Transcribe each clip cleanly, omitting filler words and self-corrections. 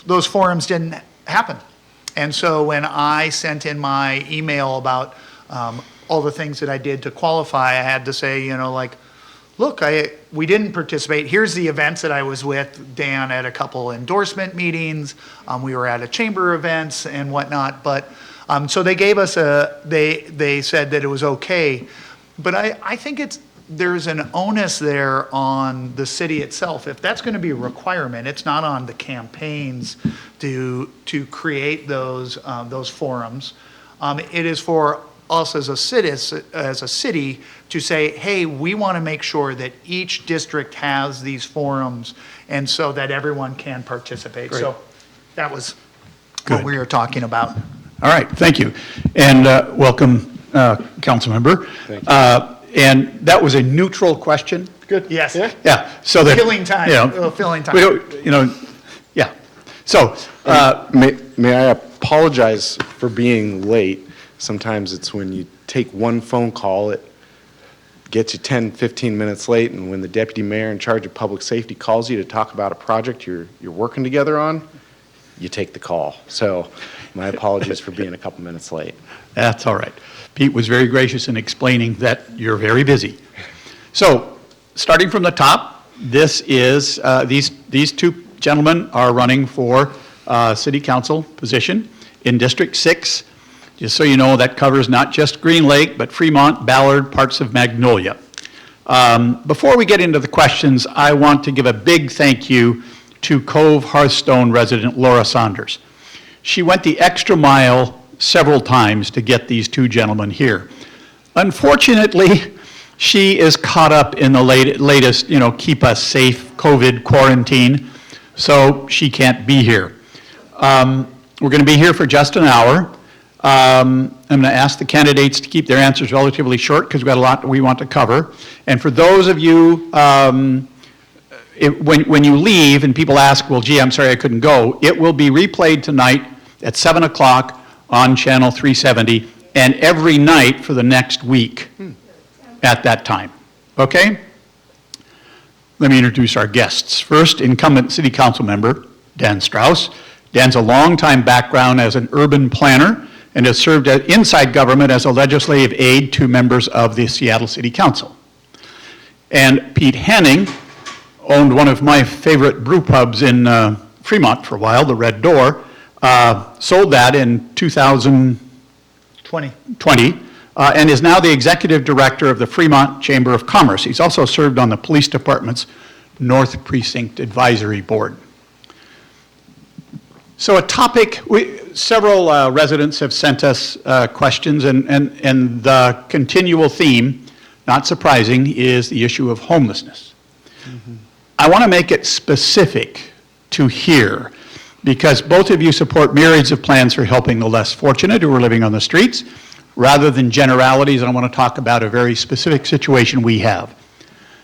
those forums didn't happen. And so when I sent in my email about all the things that I did to qualify, I had to say, you know, like, look, we didn't participate. Here's the events that I was with Dan at a couple endorsement meetings. We were at a chamber events and whatnot. But so they gave us they said that it was okay. But I think there's an onus there on the city itself. If that's going to be a requirement, it's not on the campaigns to create those forums. It is for us as a city to say, hey, we want to make sure that each district has these forums, and so that everyone can participate. Great. So that was what we were talking about. All right, thank you, and welcome, council member. Thank you. And that was a neutral question. Good. Yes. Yeah. So that filling time. You know, filling time. We don't, you know, yeah. So may I apologize for being late? Sometimes it's when you take one phone call, it gets you 10, 15 minutes late, and when the deputy mayor in charge of public safety calls you to talk about a project you're working together on, you take the call. So my apologies for being a couple minutes late. That's all right. Pete was very gracious in explaining that you're very busy. So starting from the top, this is, these two gentlemen are running for city council position in District 6. Just so you know, that covers not just Green Lake, but Fremont, Ballard, parts of Magnolia. Before we get into the questions, I want to give a big thank you to Cove Hearthstone resident Laura Saunders. She went the extra mile several times to get these two gentlemen here. Unfortunately, she is caught up in the latest, you know, keep us safe COVID quarantine, so she can't be here. We're going to be here for just an hour. I'm going to ask the candidates to keep their answers relatively short because we've got a lot that we want to cover. And for those of you, when you leave and people ask, well, gee, I'm sorry I couldn't go, it will be replayed tonight at 7 o'clock on Channel 370 and every night for the next week at that time. Okay? Let me introduce our guests. First, incumbent city council member, Dan Strauss. Dan's a long-time background as an urban planner and has served inside government as a legislative aide to members of the Seattle City Council. And Pete Henning owned one of my favorite brew pubs in Fremont for a while, the Red Door, sold that in 2020, and is now the executive director of the Fremont Chamber of Commerce. He's also served on the police department's North Precinct Advisory Board. So a topic, several residents have sent us questions, and the continual theme, not surprising, is the issue of homelessness. Mm-hmm. I want to make it specific to here, because both of you support myriads of plans for helping the less fortunate who are living on the streets. Rather than generalities, I want to talk about a very specific situation we have.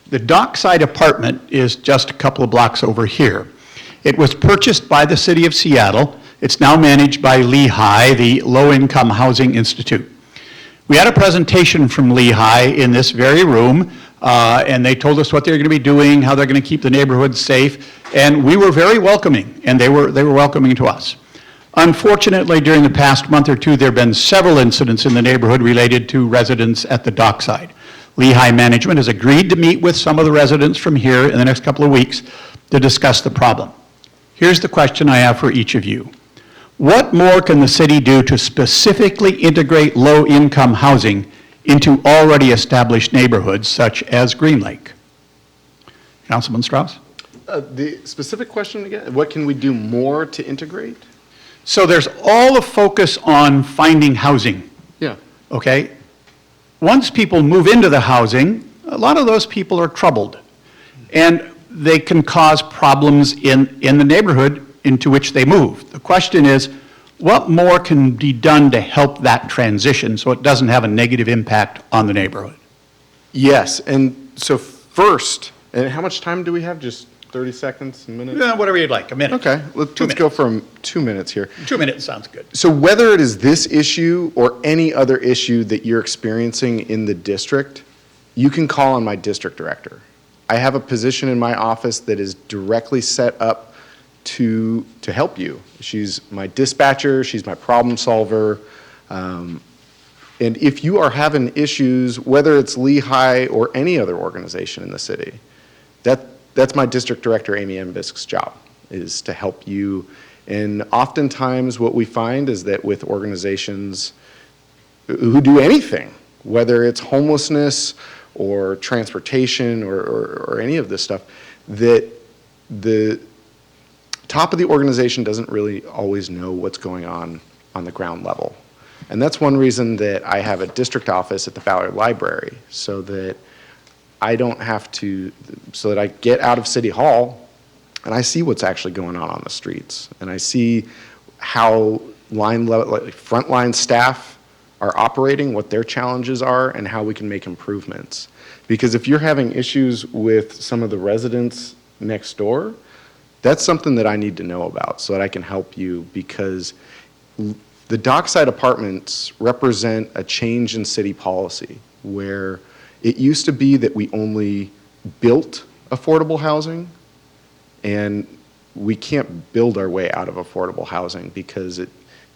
The Dockside apartment is just a couple of blocks over here. It was purchased by the City of Seattle. It's now managed by Lehigh, the Low Income Housing Institute. We had a presentation from Lehigh in this very room, and they told us what they're going to be doing, how they're going to keep the neighborhood safe, and we were very welcoming, and they were welcoming to us. Unfortunately, during the past month or two, there have been several incidents in the neighborhood related to residents at the Dockside. Lehigh management has agreed to meet with some of the residents from here in the next couple of weeks to discuss the problem. Here's the question I have for each of you. What more can the city do to specifically integrate low-income housing into already established neighborhoods such as Green Lake? Councilman Strauss? The specific question again, what can we do more to integrate? So there's all the focus on finding housing. Yeah. Okay? Once people move into the housing, a lot of those people are troubled. And they can cause problems in the neighborhood into which they move. The question is, what more can be done to help that transition so it doesn't have a negative impact on the neighborhood? Yes, and so first, and how much time do we have? Just 30 seconds, a minute? Yeah, whatever you'd like, a minute. Okay, let's go for 2 minutes here. 2 minutes sounds good. So whether it is this issue or any other issue that you're experiencing in the district, you can call on my district director. I have a position in my office that is directly set up to help you. She's my dispatcher, she's my problem solver. And if you are having issues, whether it's Lehigh or any other organization in the city, that's my district director, Amy Embisk's job, is to help you. And oftentimes what we find is that with organizations who do anything, whether it's homelessness or transportation or any of this stuff, that the top of the organization doesn't really always know what's going on the ground level. And that's one reason that I have a district office at the Ballard Library, so that I don't have to, so that I get out of City Hall and I see what's actually going on the streets. And I see how frontline staff are operating, what their challenges are, and how we can make improvements. Because if you're having issues with some of the residents next door, that's something that I need to know about so that I can help you, because the dockside apartments represent a change in city policy where it used to be that we only built affordable housing, and we can't build our way out of affordable housing because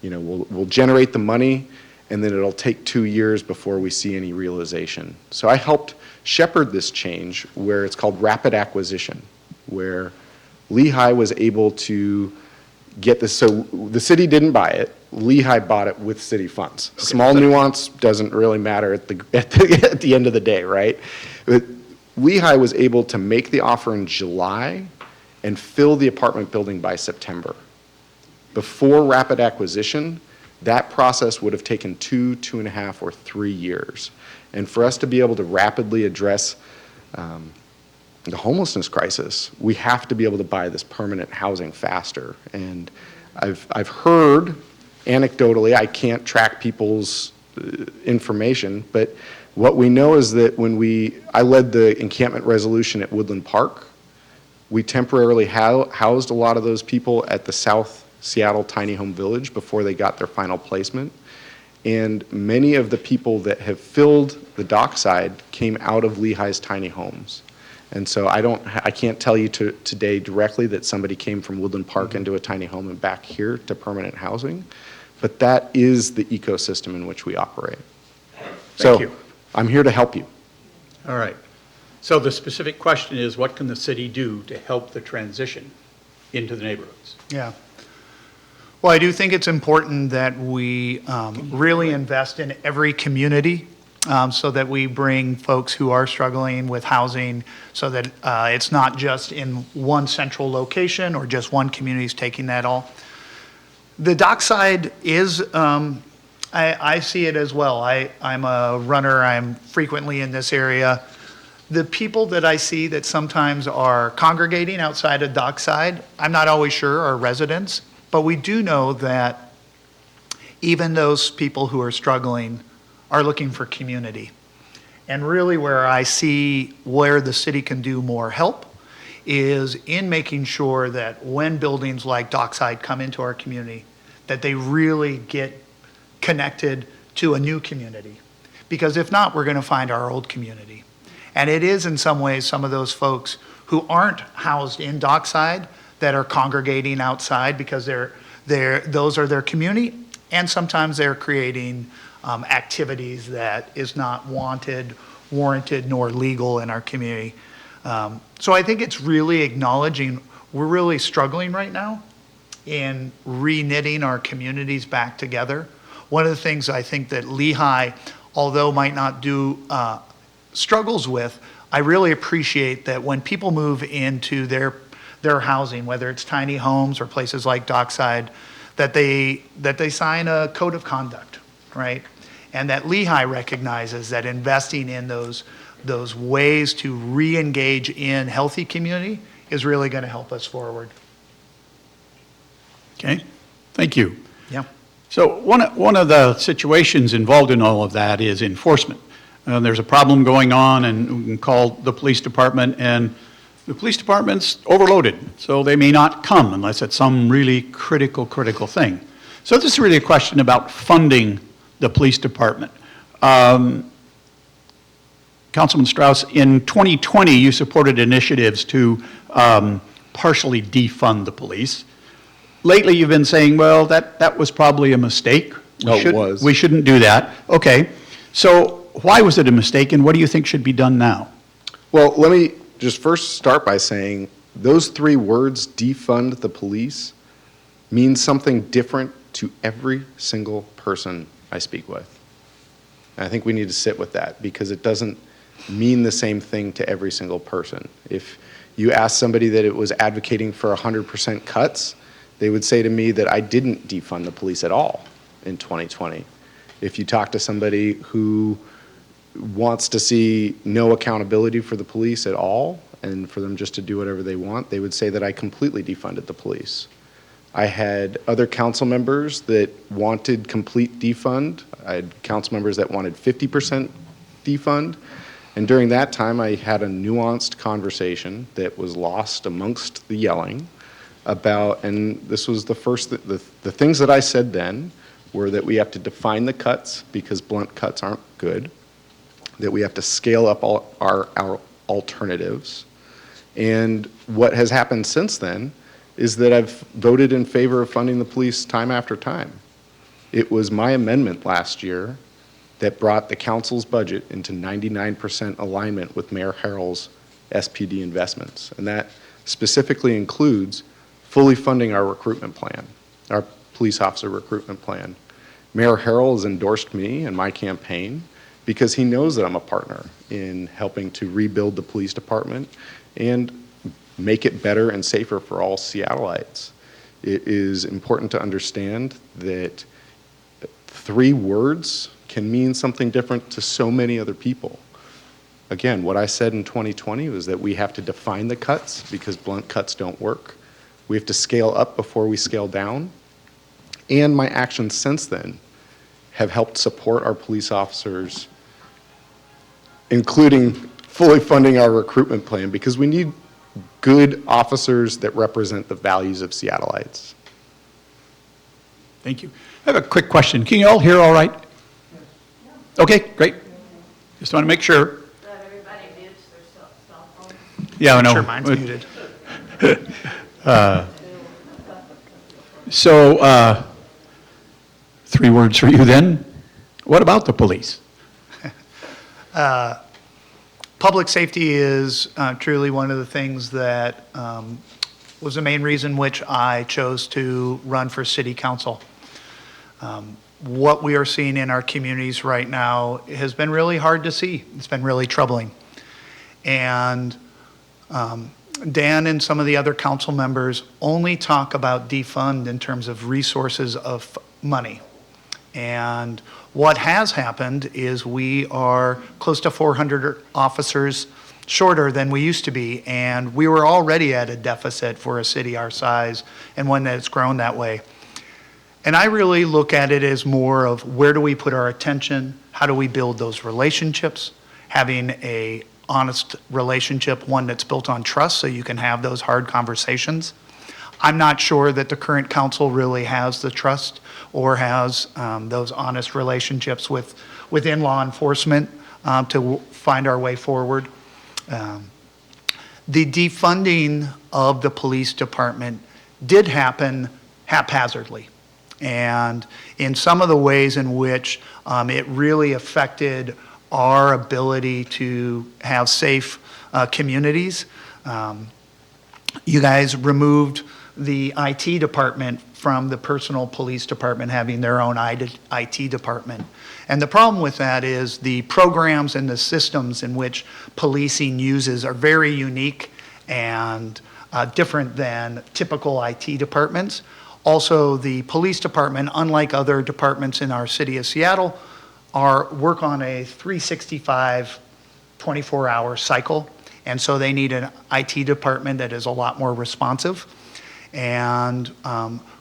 we'll generate the money and then it'll take 2 years before we see any realization. So I helped shepherd this change where it's called rapid acquisition, where Lehigh was able to get this. So the city didn't buy it. Lehigh bought it with city funds. Okay. Small nuance doesn't really matter at the end of the day, right? But Lehigh was able to make the offer in July and fill the apartment building by September. Before rapid acquisition, that process would have taken 2, 2.5, or 3 years. And for us to be able to rapidly address the homelessness crisis, we have to be able to buy this permanent housing faster. And I've heard anecdotally, I can't track people's information, but what we know is that when I led the encampment resolution at Woodland Park, we temporarily housed a lot of those people at the South Seattle Tiny Home Village before they got their final placement. And many of the people that have filled the dockside came out of Lehigh's tiny homes. And so I can't tell you today directly that somebody came from Woodland Park into a tiny home and back here to permanent housing, but that is the ecosystem in which we operate. Thank you. I'm here to help you. All right. So the specific question is, what can the city do to help the transition into the neighborhoods? Yeah. Well, I do think it's important that we really invest in every community so that we bring folks who are struggling with housing, so that it's not just in one central location or just one community is taking that all. The dockside is, I see it as well. I'm a runner. I'm frequently in this area. The people that I see that sometimes are congregating outside of dockside, I'm not always sure are residents, but we do know that even those people who are struggling are looking for community. And really where I see where the city can do more help is in making sure that when buildings like Dockside come into our community, that they really get connected to a new community. Because if not, we're going to find our old community. And it is in some ways some of those folks who aren't housed in Dockside that are congregating outside because those are their community, and sometimes they're creating activities that is not wanted, warranted, nor legal in our community. So I think it's really acknowledging we're really struggling right now in re-knitting our communities back together. One of the things I think that Lehigh, although might not do struggles with, I really appreciate that when people move into their housing, whether it's tiny homes or places like Dockside, that they sign a code of conduct, right? And that Lehigh recognizes that investing in those ways to re-engage in healthy community is really going to help us forward. Okay, thank you. Yeah. So one of the situations involved in all of that is enforcement. There's a problem going on, and we can call the police department, and the police department's overloaded, so they may not come unless it's some really critical thing. So this is really a question about funding the police department. Councilman Strauss, in 2020, you supported initiatives to partially defund the police. Lately, you've been saying, well, that was probably a mistake. It was. We shouldn't do that. Okay. So why was it a mistake, and what do you think should be done now? Well, let me just first start by saying those three words, defund the police, mean something different to every single person I speak with. And I think we need to sit with that because it doesn't mean the same thing to every single person. If you ask somebody that it was advocating for 100% cuts, they would say to me that I didn't defund the police at all in 2020. If you talk to somebody who wants to see no accountability for the police at all and for them just to do whatever they want, they would say that I completely defunded the police. I had other council members that wanted complete defund. I had council members that wanted 50% defund. And during that time, I had a nuanced conversation that was lost amongst the yelling about, and this was the first, the things that I said then were that we have to define the cuts because blunt cuts aren't good, that we have to scale up all our alternatives. And what has happened since then is that I've voted in favor of funding the police time after time. It was my amendment last year that brought the council's budget into 99% alignment with Mayor Harrell's SPD investments. And that specifically includes fully funding our recruitment plan, our police officer recruitment plan. Mayor Harrell has endorsed me and my campaign because he knows that I'm a partner in helping to rebuild the police department and make it better and safer for all Seattleites. It is important to understand that three words can mean something different to so many other people. Again, what I said in 2020 was that we have to define the cuts because blunt cuts don't work. We have to scale up before we scale down. And my actions since then have helped support our police officers, including fully funding our recruitment plan because we need good officers that represent the values of Seattleites. Thank you. I have a quick question. Can you all hear all right? Okay, great. Just want to make sure. That everybody mutes their cell phones. Yeah, I know. Sure, mine's muted. So, three words for you then. What about the police? Public safety is truly one of the things that was the main reason which I chose to run for city council. What we are seeing in our communities right now has been really hard to see. It's been really troubling. And Dan and some of the other council members only talk about defund in terms of resources of money. And what has happened is we are close to 400 officers shorter than we used to be, and we were already at a deficit for a city our size and one that's grown that way. And I really look at it as more of where do we put our attention, how do we build those relationships, having a honest relationship, one that's built on trust so you can have those hard conversations. I'm not sure that the current council really has the trust or has those honest relationships within law enforcement to find our way forward. The defunding of the police department did happen haphazardly. And in some of the ways in which it really affected our ability to have safe communities. You guys removed the IT department from the personal police department having their own IT department. And the problem with that is the programs and the systems in which policing uses are very unique and different than typical IT departments. Also, the police department, unlike other departments in our city of Seattle, work on a 365, 24-hour cycle. And so they need an IT department that is a lot more responsive. And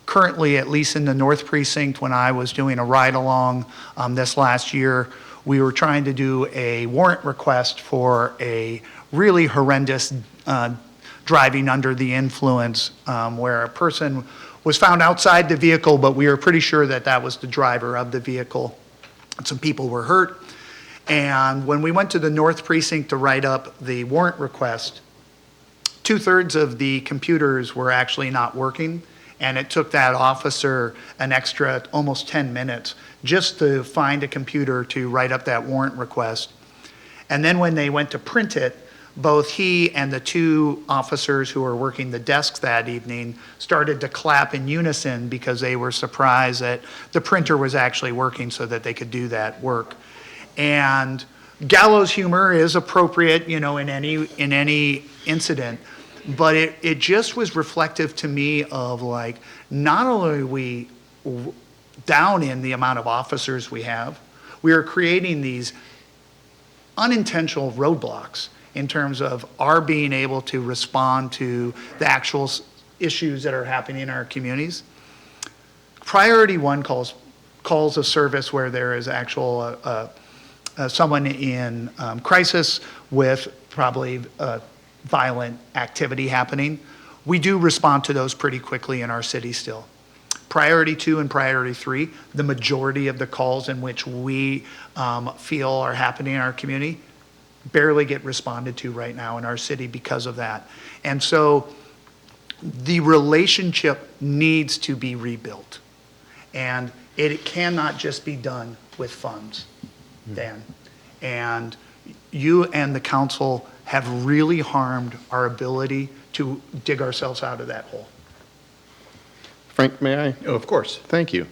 currently, at least in the North Precinct, when I was doing a ride-along this last year, we were trying to do a warrant request for a really horrendous driving under the influence where a person was found outside the vehicle, but we were pretty sure that that was the driver of the vehicle. Some people were hurt. And when we went to the North Precinct to write up the warrant request, 2/3 of the computers were actually not working, and it took that officer an extra almost 10 minutes just to find a computer to write up that warrant request. And then when they went to print it, both he and the two officers who were working the desks that evening started to clap in unison because they were surprised that the printer was actually working so that they could do that work. And gallows humor is appropriate, you know, in any incident, but it just was reflective to me of like, not only are we down in the amount of officers we have, we are creating these unintentional roadblocks in terms of our being able to respond to the actual issues that are happening in our communities. Priority one calls a service where there is actual someone in crisis with probably violent activity happening. We do respond to those pretty quickly in our city still. Priority 2 and priority 3, the majority of the calls in which we feel are happening in our community barely get responded to right now in our city because of that. And so the relationship needs to be rebuilt. And it cannot just be done with funds, Dan. And you and the council have really harmed our ability to dig ourselves out of that hole. Frank, may I? Oh, of course. Thank you.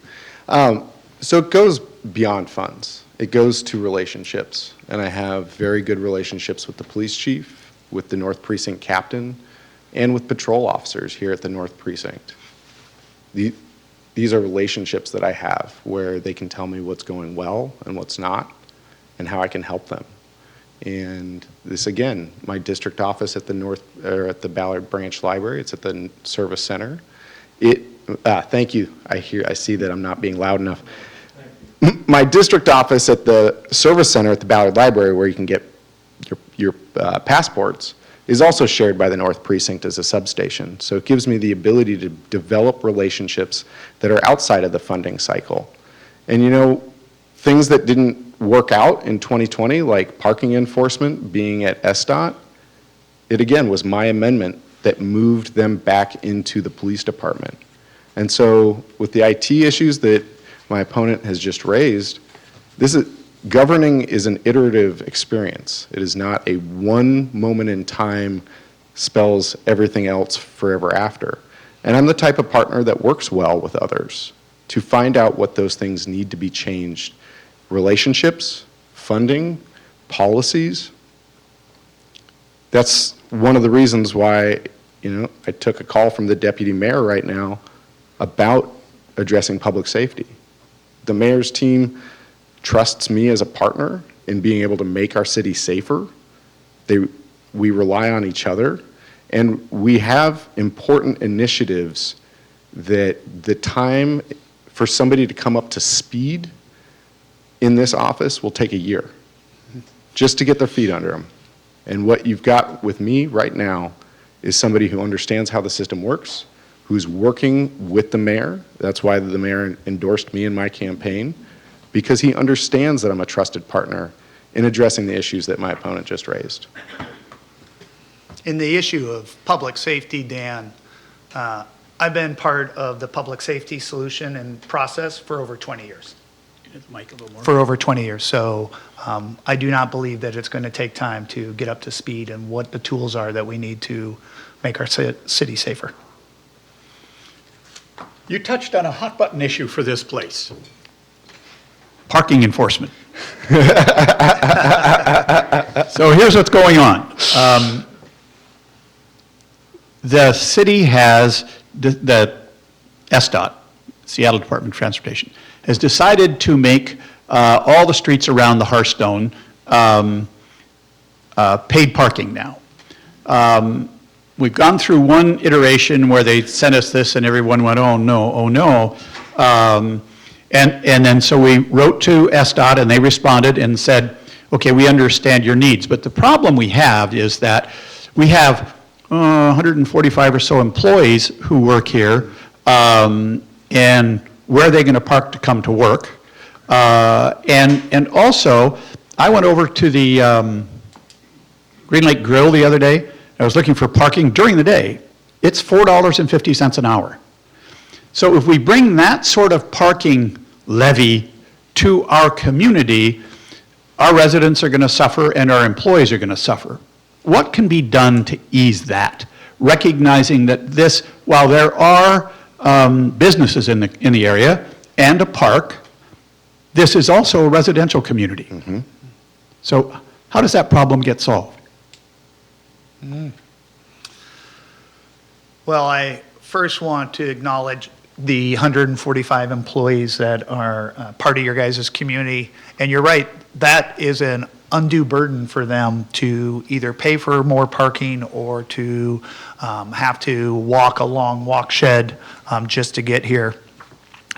So it goes beyond funds. It goes to relationships. And I have very good relationships with the police chief, with the North Precinct captain, and with patrol officers here at the North Precinct. These are relationships that I have where they can tell me what's going well and what's not, and how I can help them. And this, again, my district office at the Ballard Branch Library, it's at the Service Center. Thank you. I see that I'm not being loud enough. My district office at the Service Center at the Ballard Library, where you can get your passports, is also shared by the North Precinct as a substation. So it gives me the ability to develop relationships that are outside of the funding cycle. And you know, things that didn't work out in 2020, like parking enforcement being at SDOT, it again was my amendment that moved them back into the police department. And so with the IT issues that my opponent has just raised, governing is an iterative experience. It is not a one moment in time spells everything else forever after. And I'm the type of partner that works well with others to find out what those things need to be changed. Relationships, funding, policies. That's one of the reasons why, you know, I took a call from the deputy mayor right now about addressing public safety. The mayor's team trusts me as a partner in being able to make our city safer. We rely on each other, and we have important initiatives that the time for somebody to come up to speed in this office will take a year just to get their feet under them. And what you've got with me right now is somebody who understands how the system works, who's working with the mayor. That's why the mayor endorsed me in my campaign, because he understands that I'm a trusted partner in addressing the issues that my opponent just raised. In the issue of public safety, Dan, I've been part of the public safety solution and process for over 20 years. For over 20 years. So I do not believe that it's going to take time to get up to speed and what the tools are that we need to make our city safer. You touched on a hot button issue for this place. Parking enforcement. So here's what's going on. The city has, the SDOT, Seattle Department of Transportation, has decided to make all the streets around the Hearthstone paid parking now. We've gone through one iteration where they sent us this and everyone went, oh no, oh no. And then so we wrote to SDOT and they responded and said, okay, we understand your needs. But the problem we have is that we have 145 or so employees who work here, and where are they going to park to come to work? And also, I went over to the Green Lake Grill the other day. I was looking for parking during the day, it's $4.50 an hour. So if we bring that sort of parking levy to our community, our residents are going to suffer and our employees are going to suffer. What can be done to ease that? Recognizing that this, while there are businesses in the area and a park, this is also a residential community. So how does that problem get solved? Well, I first want to acknowledge the 145 employees that are part of your guys' community. And you're right, that is an undue burden for them to either pay for more parking or to have to walk a long walk shed just to get here.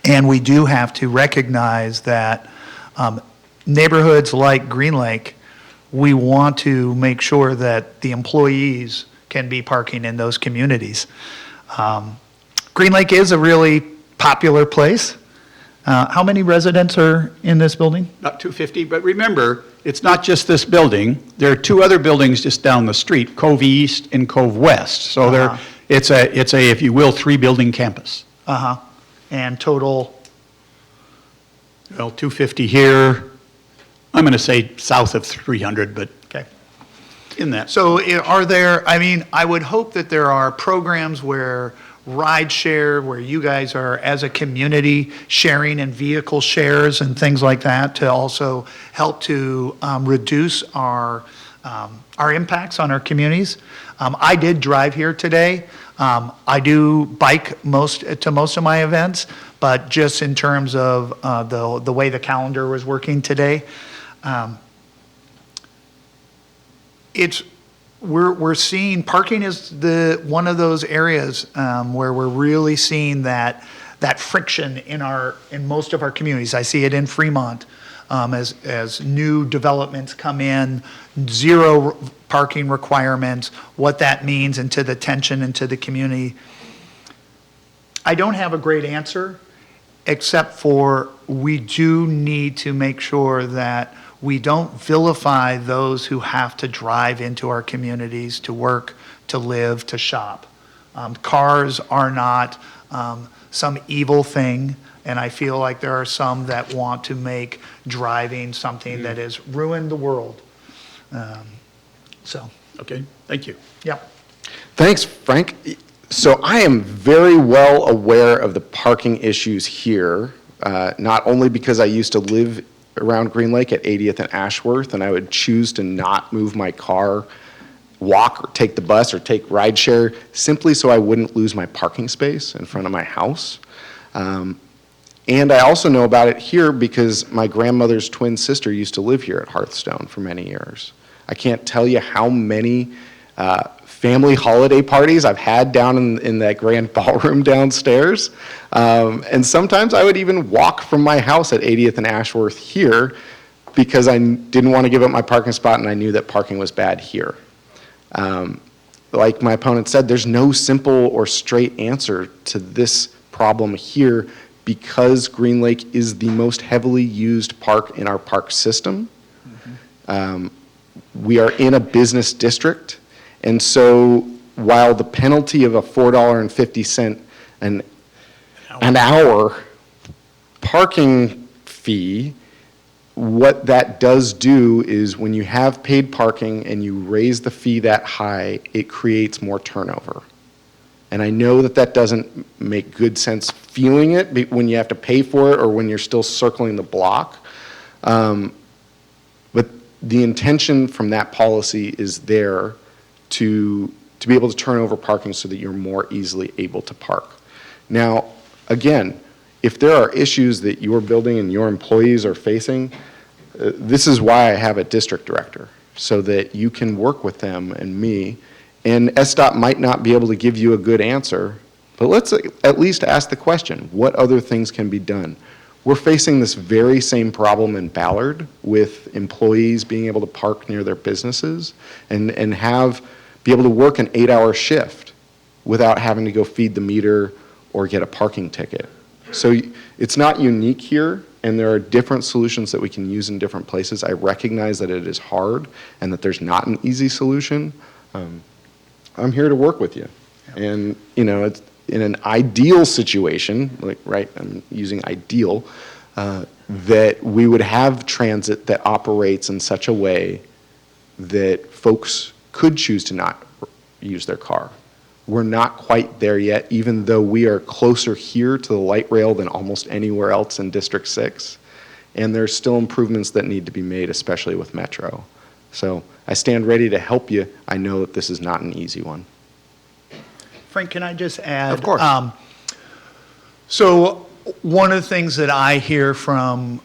And we do have to recognize that neighborhoods like Green Lake, we want to make sure that the employees can be parking in those communities. Green Lake is a really popular place. How many residents are in this building? About 250, but remember, it's not just this building. There are two other buildings just down the street, Cove East and Cove West. So it's a, if you will, three-building campus. Uh-huh. And total, Well, 250 here, I'm going to say south of 300, but okay. in that. So are there, I mean, I would hope that there are programs where ride share, where you guys are, as a community, sharing in vehicle shares and things like that to also help to reduce our impacts on our communities. I did drive here today. I do bike to most of my events, but just in terms of the way the calendar was working today, we're seeing parking is one of those areas where we're really seeing that friction in most of our communities. I see it in Fremont as new developments come in, zero parking requirements, what that means into the tension into the community. I don't have a great answer, except for we do need to make sure that we don't vilify those who have to drive into our communities to work, to live, to shop. Cars are not some evil thing, and I feel like there are some that want to make driving something that has ruined the world. Okay, thank you. Yep. Thanks, Frank. So I am very well aware of the parking issues here, not only because I used to live around Green Lake at 80th and Ashworth, and I would choose to not move my car, walk or take the bus or take rideshare simply so I wouldn't lose my parking space in front of my house. And I also know about it here because my grandmother's twin sister used to live here at Hearthstone for many years. I can't tell you how many family holiday parties I've had down in that grand ballroom downstairs. And sometimes I would even walk from my house at 80th and Ashworth here because I didn't want to give up my parking spot and I knew that parking was bad here. Like my opponent said, there's no simple or straight answer to this problem here because Green Lake is the most heavily used park in our park system. We are in a business district, and so while the penalty of a $4.50 an hour parking fee, what that does do is when you have paid parking and you raise the fee that high, it creates more turnover. And I know that that doesn't make good sense feeling it when you have to pay for it or when you're still circling the block. But the intention from that policy is there to be able to turn over parking so that you're more easily able to park. Now, again, if there are issues that your building and your employees are facing, this is why I have a district director, so that you can work with them and me. And SDOT might not be able to give you a good answer, but let's at least ask the question, what other things can be done? We're facing this very same problem in Ballard with employees being able to park near their businesses and be able to work an 8-hour shift without having to go feed the meter or get a parking ticket. So it's not unique here, and there are different solutions that we can use in different places. I recognize that it is hard and that there's not an easy solution, I'm here to work with you. And, you know, it's in an ideal situation, like, right, I'm using ideal, that we would have transit that operates in such a way that folks could choose to not use their car. We're not quite there yet, even though we are closer here to the light rail than almost anywhere else in District 6. And there's still improvements that need to be made, especially with Metro. So I stand ready to help you. I know that this is not an easy one. Frank, can I just add? Of course. So one of the things that I hear from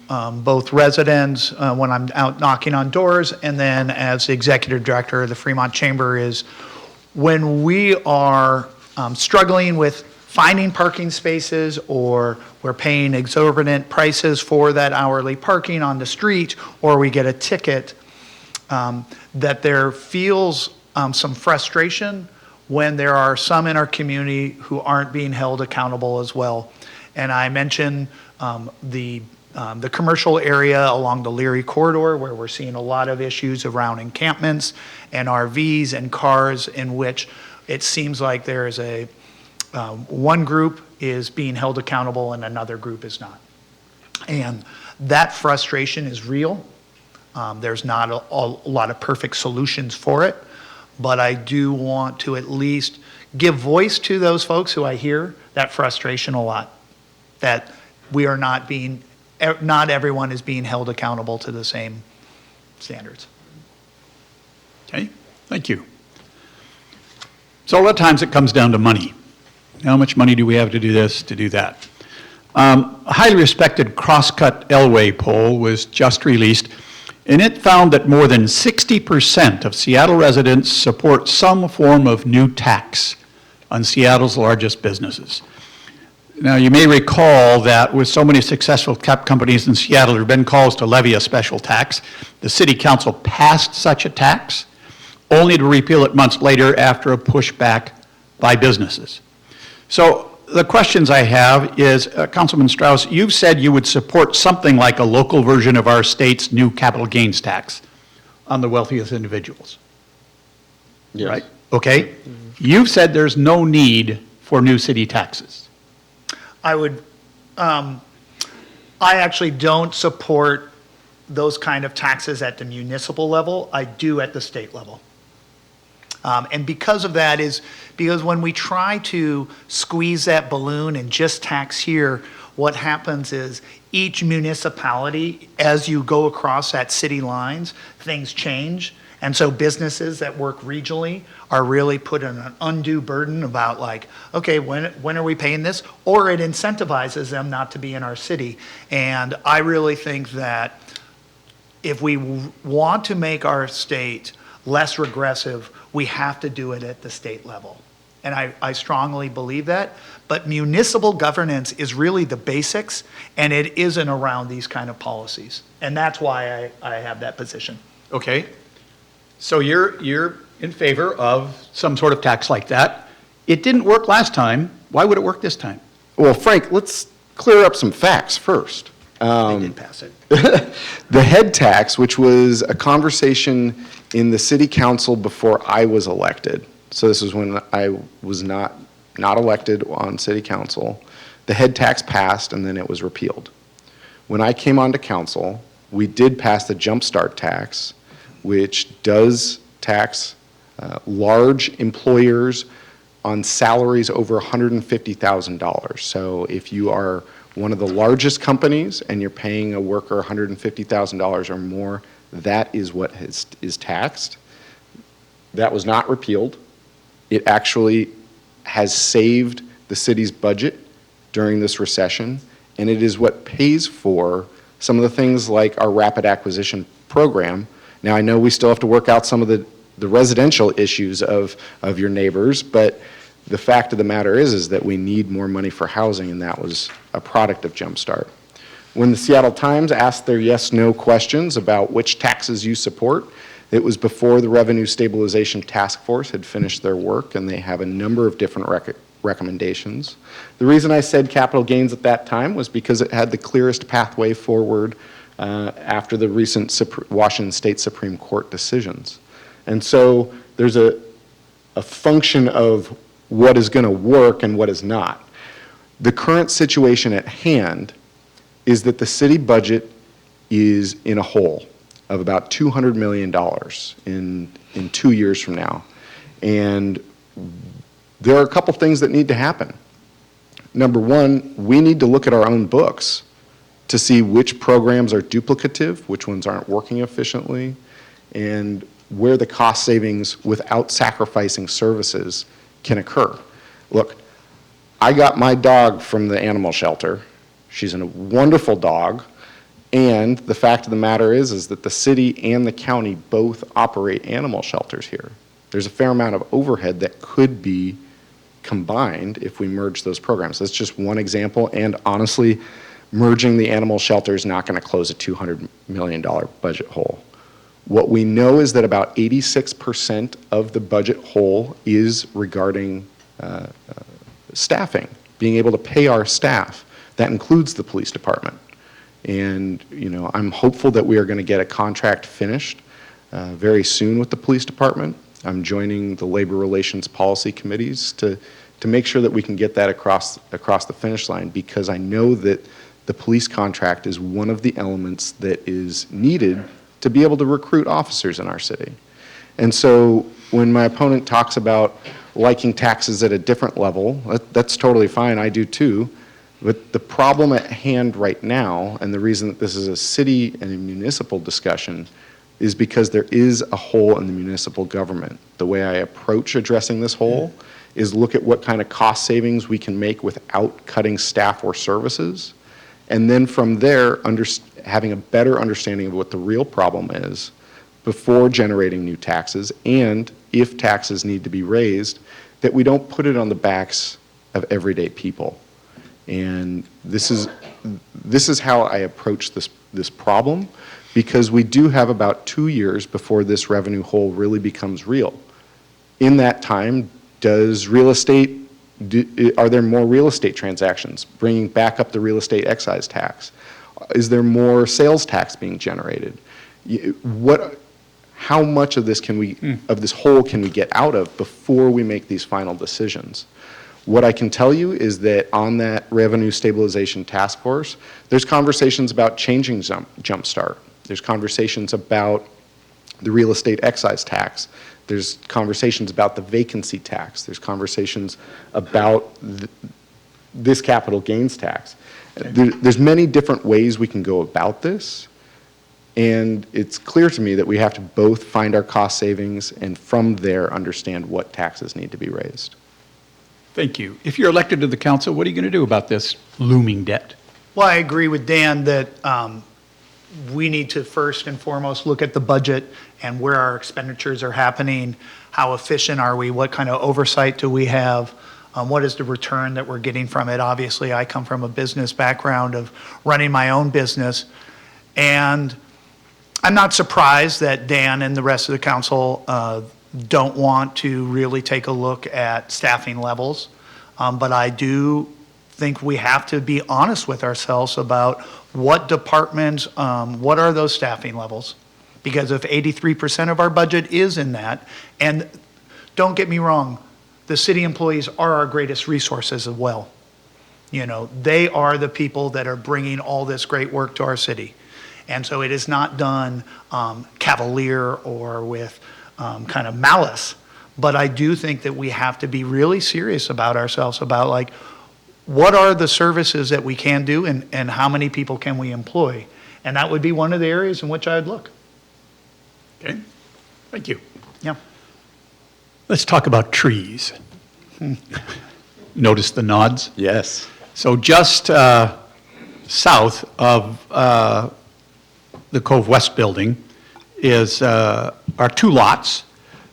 both residents when I'm out knocking on doors and then as the executive director of the Fremont Chamber is when we are struggling with finding parking spaces or we're paying exorbitant prices for that hourly parking on the street or we get a ticket, that there feels some frustration when there are some in our community who aren't being held accountable as well. And I mentioned the commercial area along the Leary corridor where we're seeing a lot of issues around encampments and RVs and cars in which it seems like there is one group is being held accountable and another group is not. And that frustration is real. There's not a lot of perfect solutions for it, but I do want to at least give voice to those folks who I hear that frustration a lot, that we are not everyone is being held accountable to the same standards. Okay, thank you. So a lot of times it comes down to money. How much money do we have to do this, to do that? A highly respected Crosscut Elway poll was just released, and it found that more than 60% of Seattle residents support some form of new tax on Seattle's largest businesses. Now, you may recall that with so many successful cap companies in Seattle, there have been calls to levy a special tax. The city council passed such a tax, only to repeal it months later after a pushback by businesses. So the questions I have is, Councilman Strauss, you've said you would support something like a local version of our state's new capital gains tax on the wealthiest individuals, right? Okay. You've said there's no need for new city taxes. I actually don't support those kind of taxes at the municipal level. I do at the state level. And because of that is because when we try to squeeze that balloon and just tax here, what happens is each municipality, as you go across that city lines, things change. And so businesses that work regionally are really put in an undue burden about like, okay, when are we paying this? Or it incentivizes them not to be in our city. And I really think that if we want to make our state less regressive, we have to do it at the state level. And I strongly believe that. But municipal governance is really the basics, and it isn't around these kind of policies. And that's why I have that position. Okay. So you're in favor of some sort of tax like that. It didn't work last time. Why would it work this time? Well, Frank, let's clear up some facts first. They did pass it. The head tax, which was a conversation in the city council before I was elected. So this is when I was not elected on city council. The head tax passed and then it was repealed. When I came onto council, we did pass the jumpstart tax, which does tax large employers on salaries over $150,000. So if you are one of the largest companies and you're paying a worker $150,000 or more, that is what is taxed. That was not repealed. It actually has saved the city's budget during this recession, and it is what pays for some of the things like our rapid acquisition program. Now, I know we still have to work out some of the residential issues of your neighbors, but the fact of the matter is that we need more money for housing, and that was a product of Jumpstart. When the Seattle Times asked their yes/no questions about which taxes you support, it was before the Revenue Stabilization Task Force had finished their work, and they have a number of different recommendations. The reason I said capital gains at that time was because it had the clearest pathway forward after the recent Washington State Supreme Court decisions. And so there's a a function of what is going to work and what is not. The current situation at hand is that the city budget is in a hole of about $200 million in 2 years from now. And there are a couple things that need to happen. Number one, we need to look at our own books to see which programs are duplicative, which ones aren't working efficiently, and where the cost savings without sacrificing services can occur. Look, I got my dog from the animal shelter. She's a wonderful dog, and the fact of the matter is that the city and the county both operate animal shelters here. There's a fair amount of overhead that could be combined if we merge those programs. That's just one example, and honestly, merging the animal shelter is not going to close a $200 million budget hole. What we know is that about 86% of the budget hole is regarding staffing, being able to pay our staff. That includes the police department. And, you know, I'm hopeful that we are going to get a contract finished very soon with the police department. I'm joining the labor relations policy committees to make sure that we can get that across the finish line, because I know that the police contract is one of the elements that is needed to be able to recruit officers in our city. And so when my opponent talks about liking taxes at a different level, that's totally fine, I do too. But the problem at hand right now, and the reason that this is a city and a municipal discussion, is because there is a hole in the municipal government. The way I approach addressing this hole is look at what kind of cost savings we can make without cutting staff or services, and then from there, having a better understanding of what the real problem is before generating new taxes, and if taxes need to be raised, that we don't put it on the backs of everyday people. And this is how I approach this problem, because we do have about 2 years before this revenue hole really becomes real. In that time, are there more real estate transactions, bringing back up the real estate excise tax? Is there more sales tax being generated? How much of this of this hole can we get out of before we make these final decisions? What I can tell you is that on that revenue stabilization task force, there's conversations about changing Jumpstart. There's conversations about the real estate excise tax. There's conversations about the vacancy tax. There's conversations about this capital gains tax. There's many different ways we can go about this, and it's clear to me that we have to both find our cost savings and from there understand what taxes need to be raised. Thank you. If you're elected to the council, what are you going to do about this looming debt? Well, I agree with Dan that we need to first and foremost look at the budget and where our expenditures are happening, how efficient are we, what kind of oversight do we have, what is the return that we're getting from it. Obviously, I come from a business background of running my own business, and I'm not surprised that Dan and the rest of the council don't want to really take a look at staffing levels, but I do think we have to be honest with ourselves about what departments, what are those staffing levels? Because if 83% of our budget is in that, and don't get me wrong, the city employees are our greatest resources as well. You know, they are the people that are bringing all this great work to our city. And so it is not done cavalier or with kind of malice. But I do think that we have to be really serious about ourselves, about like, what are the services that we can do, and how many people can we employ? And that would be one of the areas in which I'd look. Okay, thank you. Yeah. Let's talk about trees. Notice the nods? Yes. So just south of the Cove West building are 2 lots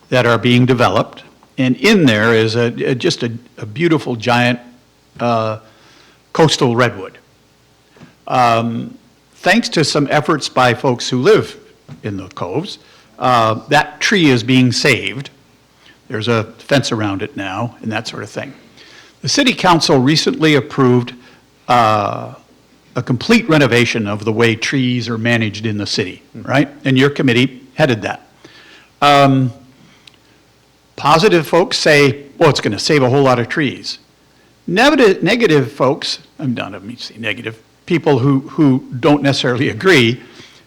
that are being developed, and in there is just a beautiful giant coastal redwood. Thanks to some efforts by folks who live in the coves, that tree is being saved. There's a fence around it now and that sort of thing. The city council recently approved a complete renovation of the way trees are managed in the city, right? And your committee headed that. Positive folks say, well, it's going to save a whole lot of trees. Negative folks, I'm not going to say negative, people who don't necessarily agree,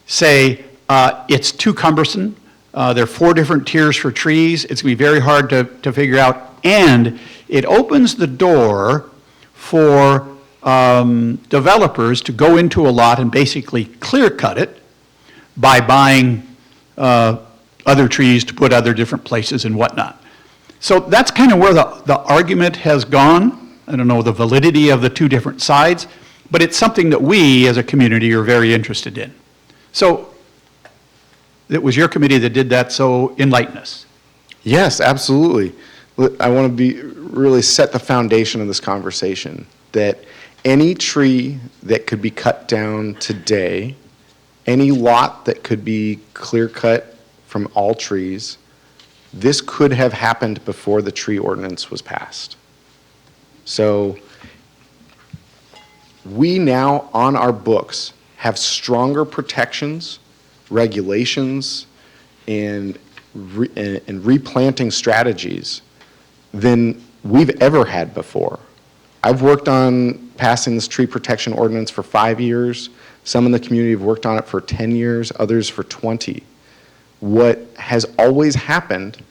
say it's too cumbersome. There are 4 different tiers for trees. It's going to be very hard to figure out. And it opens the door for developers to go into a lot and basically clear cut it by buying other trees to put other different places and whatnot. So that's kind of where the argument has gone. I don't know the validity of the 2 different sides, but it's something that we as a community are very interested in. So it was your committee that did that, so enlighten us. Yes, absolutely. I want to really set the foundation of this conversation, that any tree that could be cut down today, any lot that could be clear cut from all trees, this could have happened before the tree ordinance was passed. So we now, on our books, have stronger protections, regulations, and replanting strategies than we've ever had before. I've worked on passing this tree protection ordinance for 5 years. Some in the community have worked on it for 10 years, others for 20. What has always happened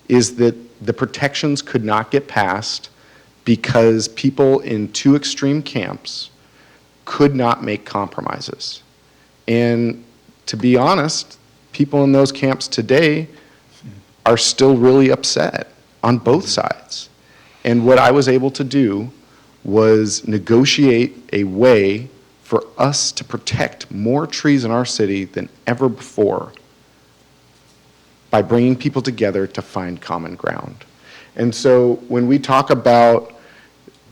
is that the protections could not get passed because people in 2 extreme camps could not make compromises. And to be honest, people in those camps today are still really upset on both sides. And what I was able to do was negotiate a way for us to protect more trees in our city than ever before by bringing people together to find common ground. And so when we talk about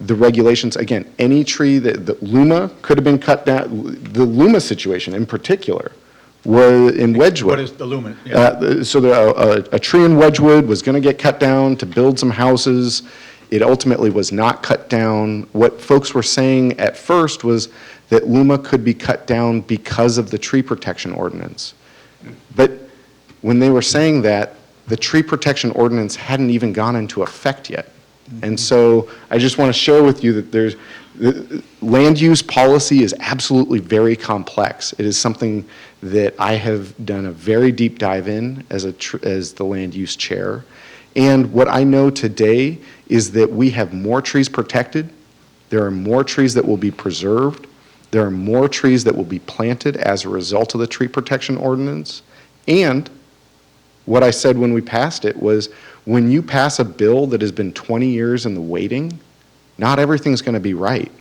the regulations, again, any tree that Luma could have been cut down, the Luma situation in particular was in Wedgwood. What is the lumen? Yeah. So a tree in Wedgwood was going to get cut down to build some houses. It ultimately was not cut down. What folks were saying at first was that Luma could be cut down because of the tree protection ordinance. But when they were saying that, the tree protection ordinance hadn't even gone into effect yet. And so I just want to share with you that land use policy is absolutely very complex. It is something that I have done a very deep dive in as the land use chair. And what I know today is that we have more trees protected. There are more trees that will be preserved. There are more trees that will be planted as a result of the tree protection ordinance. And what I said when we passed it was, when you pass a bill that has been 20 years in the waiting, not everything's going to be right.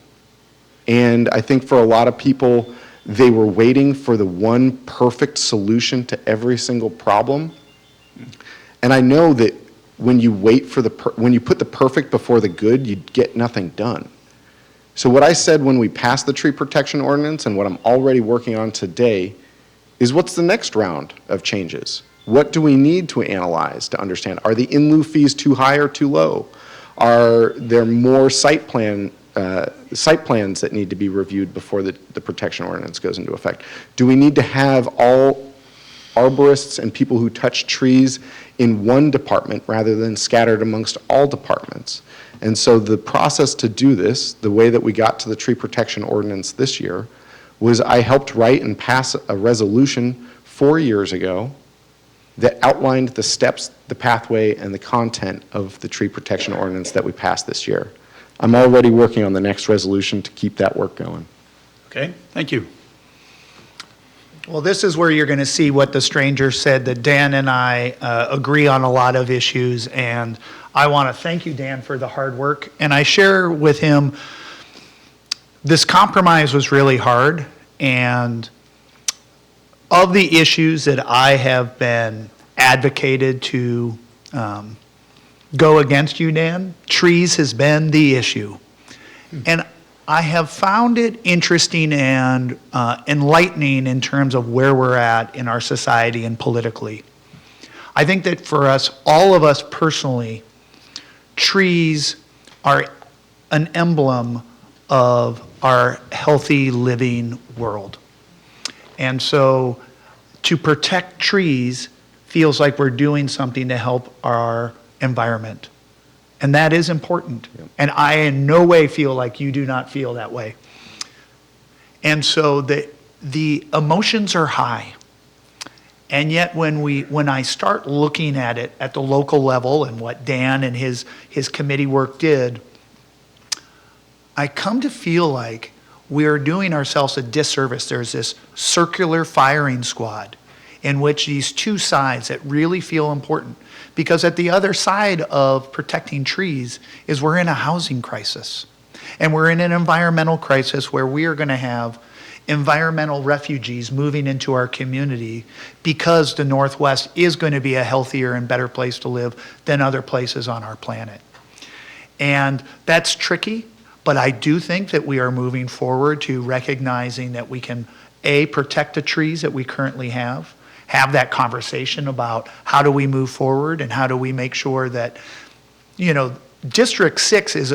And I think for a lot of people, they were waiting for the one perfect solution to every single problem. And I know that when you wait for when you put the perfect before the good, you get nothing done. So what I said when we passed the tree protection ordinance and what I'm already working on today is, what's the next round of changes? What do we need to analyze to understand? Are the in lieu fees too high or too low? Are there more site plans that need to be reviewed before the protection ordinance goes into effect? Do we need to have all arborists and people who touch trees in one department rather than scattered amongst all departments? And so the process to do this, the way that we got to the tree protection ordinance this year, was I helped write and pass a resolution 4 years ago that outlined the steps, the pathway, and the content of the tree protection ordinance that we passed this year. I'm already working on the next resolution to keep that work going. Okay, thank you. Well, this is where you're going to see what the stranger said, that Dan and I agree on a lot of issues, and I want to thank you, Dan, for the hard work. And I share with him, this compromise was really hard, and of the issues that I have been advocated to go against you, Dan, trees has been the issue. And I have found it interesting and enlightening in terms of where we're at in our society and politically. I think that for us, all of us personally, trees are an emblem of our healthy living world. And so to protect trees feels like we're doing something to help our environment. And that is important. And I in no way feel like you do not feel that way. And so the emotions are high. And yet when I start looking at it at the local level and what Dan and his committee work did, I come to feel like we're doing ourselves a disservice. There's this circular firing squad in which these two sides that really feel important. Because at the other side of protecting trees is we're in a housing crisis. And we're in an environmental crisis where we are going to have environmental refugees moving into our community because the Northwest is going to be a healthier and better place to live than other places on our planet. And that's tricky, but I do think that we are moving forward to recognizing that we can, A, protect the trees that we currently have that conversation about how do we move forward and how do we make sure that, District 6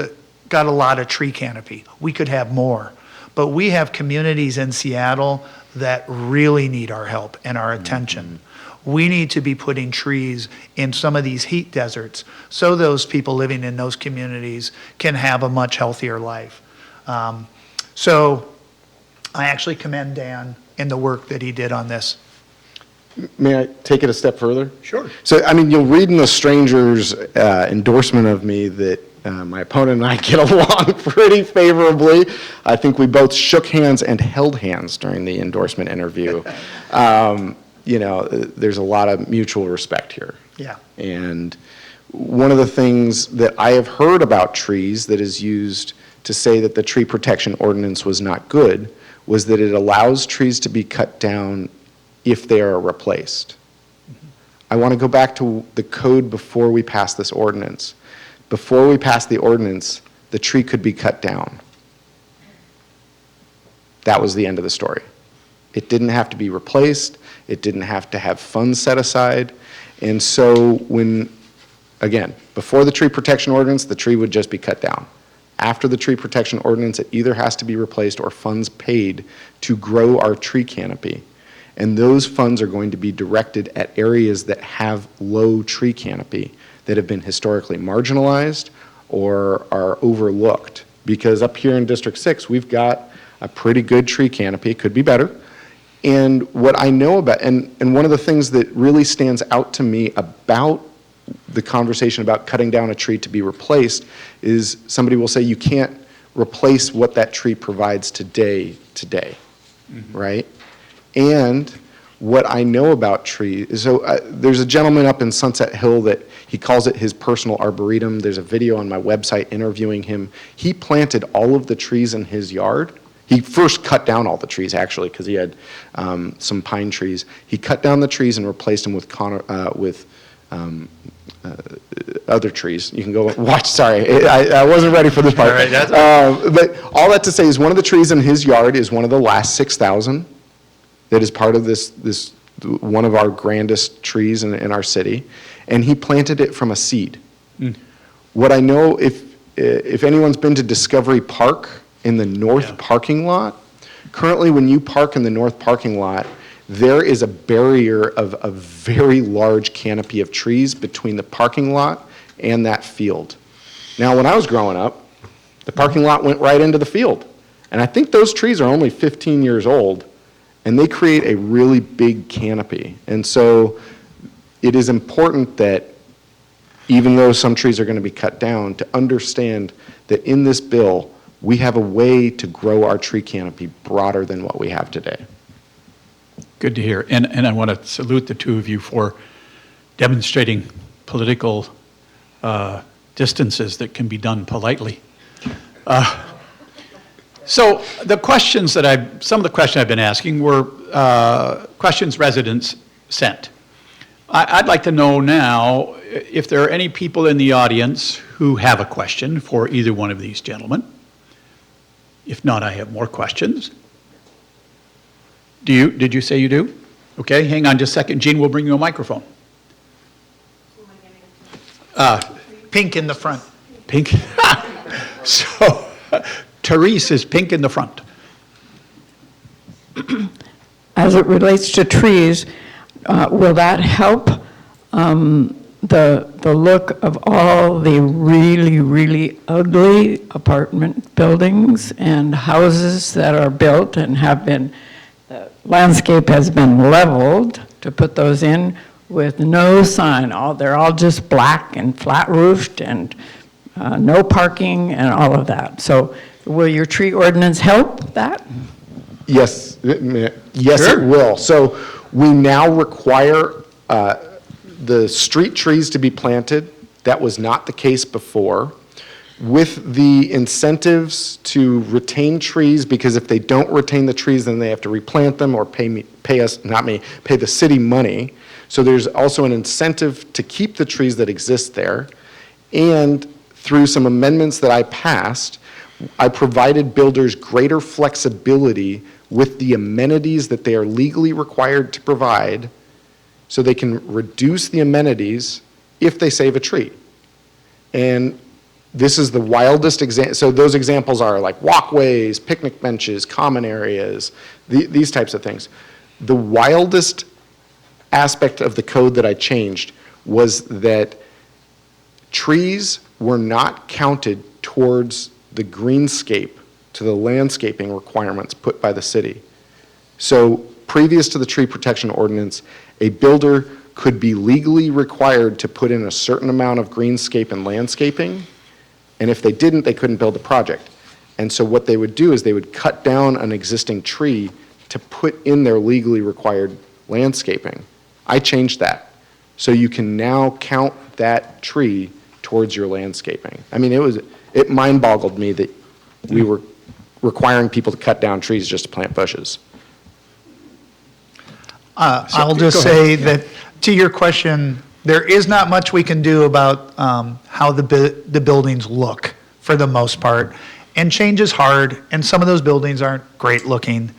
got a lot of tree canopy. We could have more. But we have communities in Seattle that really need our help and our attention. We need to be putting trees in some of these heat deserts so those people living in those communities can have a much healthier life. So I actually commend Dan in the work that he did on this. May I take it a step further? Sure. So, you'll read in the stranger's endorsement of me that my opponent and I get along pretty favorably. I think we both shook hands and held hands during the endorsement interview. There's a lot of mutual respect here. Yeah. And one of the things that I have heard about trees that is used to say that the tree protection ordinance was not good was that it allows trees to be cut down if they are replaced. I want to go back to the code before we passed this ordinance. Before we passed the ordinance, the tree could be cut down. That was the end of the story. It didn't have to be replaced. It didn't have to have funds set aside. And so before the tree protection ordinance, the tree would just be cut down. After the tree protection ordinance, it either has to be replaced or funds paid to grow our tree canopy. And those funds are going to be directed at areas that have low tree canopy that have been historically marginalized or are overlooked. Because up here in District 6, we've got a pretty good tree canopy. It could be better. And what I know about, and one of the things that really stands out to me about the conversation about cutting down a tree to be replaced is somebody will say you can't replace what that tree provides today, right? And what I know about trees, so there's a gentleman up in Sunset Hill that he calls it his personal arboretum. There's a video on my website interviewing him. He planted all of the trees in his yard. He first cut down all the trees, actually, because he had some pine trees. He cut down the trees and replaced them with other trees. You can go watch. Sorry, I wasn't ready for this part. All right, that's but all that to say is one of the trees in his yard is one of the last 6,000 that is part of this one of our grandest trees in our city, and he planted it from a seed. What I know, if anyone's been to Discovery Park in the north parking lot, currently when you park in the north parking lot, there is a barrier of a very large canopy of trees between the parking lot and that field. Now, when I was growing up, the parking lot went right into the field, and I think those trees are only 15 years old, and they create a really big canopy. And so it is important that even though some trees are going to be cut down, to understand that in this bill, we have a way to grow our tree canopy broader than what we have today. Good to hear. And I want to salute the two of you for demonstrating political distances that can be done politely. So the questions some of the questions I've been asking were questions residents sent. I'd like to know now if there are any people in the audience who have a question for either one of these gentlemen. If not, I have more questions. Did you say you do? Okay, hang on just a second. Gene, we'll bring you a microphone. Pink in the front. Pink? So, Therese is pink in the front. As it relates to trees, will that help the look of all the really, really ugly apartment buildings and houses that are built and have been, the landscape has been leveled to put those in with no sign. They're all just black and flat roofed and no parking and all of that. So will your tree ordinance help that? Yes, yes, it Sure. will. So we now require the street trees to be planted. That was not the case before. With the incentives to retain trees, because if they don't retain the trees, then they have to replant them or pay the city money. So there's also an incentive to keep the trees that exist there. And through some amendments that I passed, I provided builders greater flexibility with the amenities that they are legally required to provide, so they can reduce the amenities if they save a tree. And this is the wildest example. So those examples are like walkways, picnic benches, common areas, these types of things. The wildest aspect of the code that I changed was that trees were not counted towards the greenscape, to the landscaping requirements put by the city. So previous to the tree protection ordinance, a builder could be legally required to put in a certain amount of greenscape and landscaping, and if they didn't, they couldn't build the project. And so what they would do is they would cut down an existing tree to put in their legally required landscaping. I changed that. So you can now count that tree towards your landscaping. I mean, it mind-boggled me that we were requiring people to cut down trees just to plant bushes. I'll just go ahead. say that, to your question, there is not much we can do about how the buildings look, for the most part. And change is hard, and some of those buildings aren't great looking.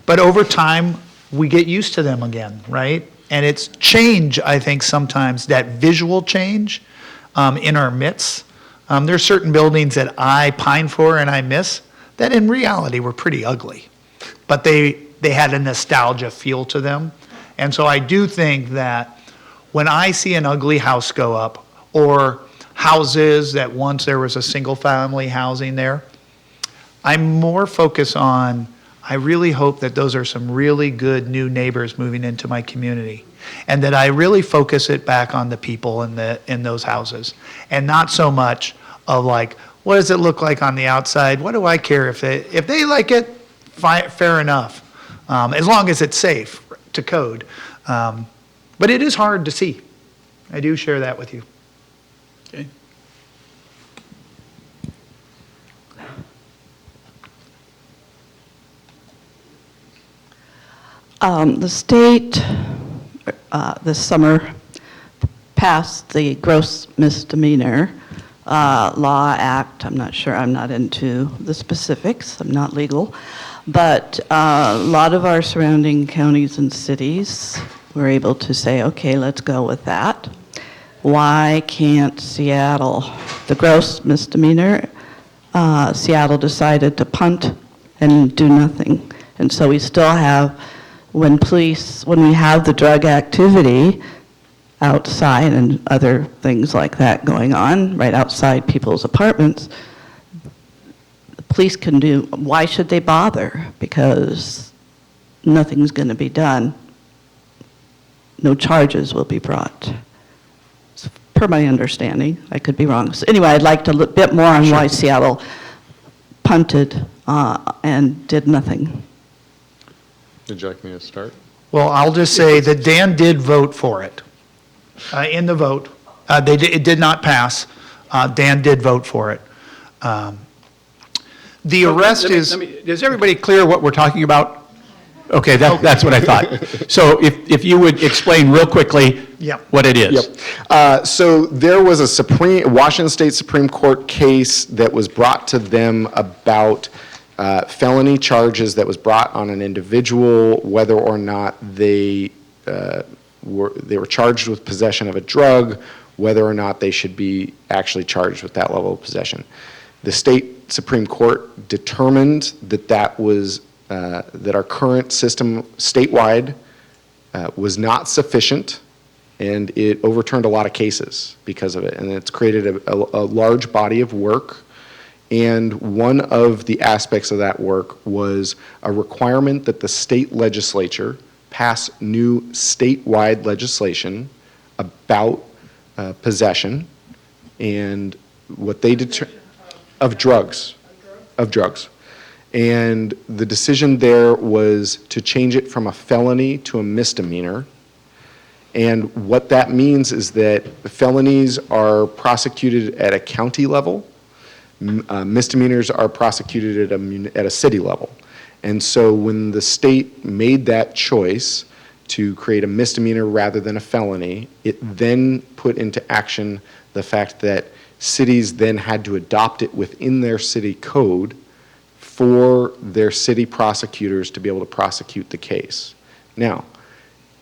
But over time, we get used to them again, right? And it's change, I think, sometimes, that visual change in our midst. There's certain buildings that I pine for and I miss that in reality were pretty ugly. But they had a nostalgia feel to them. And so I do think that when I see an ugly house go up, or houses that once there was a single-family housing there, I'm more focused on, I really hope that those are some really good new neighbors moving into my community, and that I really focus it back on the people in those houses, and not so much of like, what does it look like on the outside? What do I care if they like it? Fair enough, as long as it's safe to code. But it is hard to see. I do share that with you. Okay. The state this summer passed the gross misdemeanor law act. I'm not sure, I'm not into the specifics, I'm not legal, but a lot of our surrounding counties and cities were able to say, okay, let's go with that. Why can't Seattle, the gross misdemeanor, Seattle decided to punt and do nothing. And so we still have, when we have the drug activity outside and other things like that going on, right outside people's apartments, the police can do, why should they bother? Because nothing's going to be done. No charges will be brought. Per my understanding, I could be wrong. So anyway, I'd like to look a bit more on why Seattle punted and did nothing. Would you like me to start? Well, I'll just say that Dan did vote for it. In the vote, it did not pass. Dan did vote for it. The arrest is, Is everybody clear what we're talking about? Okay, that's what I thought. So if you would explain real quickly Yep. what it is. Yep. So there was a Washington State Supreme Court case that was brought to them about felony charges that was brought on an individual, whether or not they were charged with possession of a drug, whether or not they should be actually charged with that level of possession. The state Supreme Court determined that that our current system statewide was not sufficient And it overturned a lot of cases because of it, and it's created a large body of work. And one of the aspects of that work was a requirement that the state legislature pass new statewide legislation about possession and what they of drugs. And the decision there was to change it from a felony to a misdemeanor. And what that means is that felonies are prosecuted at a county level, misdemeanors are prosecuted at a city level. And so when the state made that choice to create a misdemeanor rather than a felony, it then put into action the fact that cities then had to adopt it within their city code for their city prosecutors to be able to prosecute the case. Now,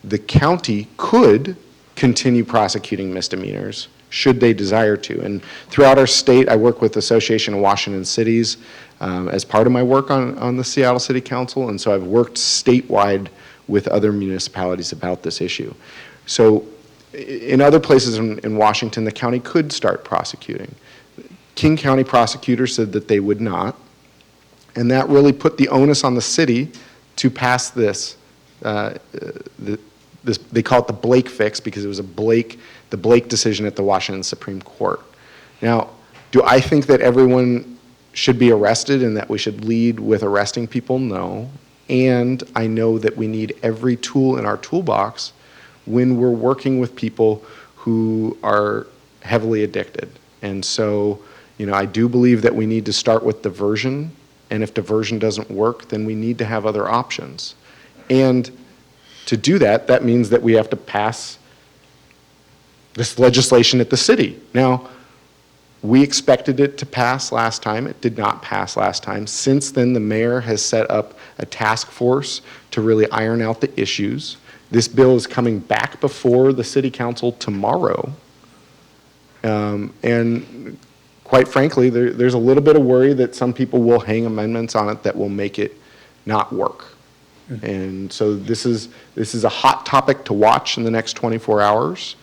the county could continue prosecuting misdemeanors should they desire to. And throughout our state, I work with the Association of Washington Cities as part of my work on the Seattle City Council, and so I've worked statewide with other municipalities about this issue. So in other places in Washington, the county could start prosecuting. King County prosecutors said that they would not, and that really put the onus on the city to pass this. They call it the Blake fix because it was the Blake decision at the Washington Supreme Court. Now, do I think that everyone should be arrested and that we should lead with arresting people? No. And I know that we need every tool in our toolbox when we're working with people who are heavily addicted. And so, I do believe that we need to start with diversion, and if diversion doesn't work, then we need to have other options. And to do that, that means that we have to pass this legislation at the city. Now, we expected it to pass last time. It did not pass last time. Since then, the mayor has set up a task force to really iron out the issues. This bill is coming back before the city council tomorrow. And quite frankly, there's a little bit of worry that some people will hang amendments on it that will make it not work. And so this is a hot topic to watch in the next 24 hours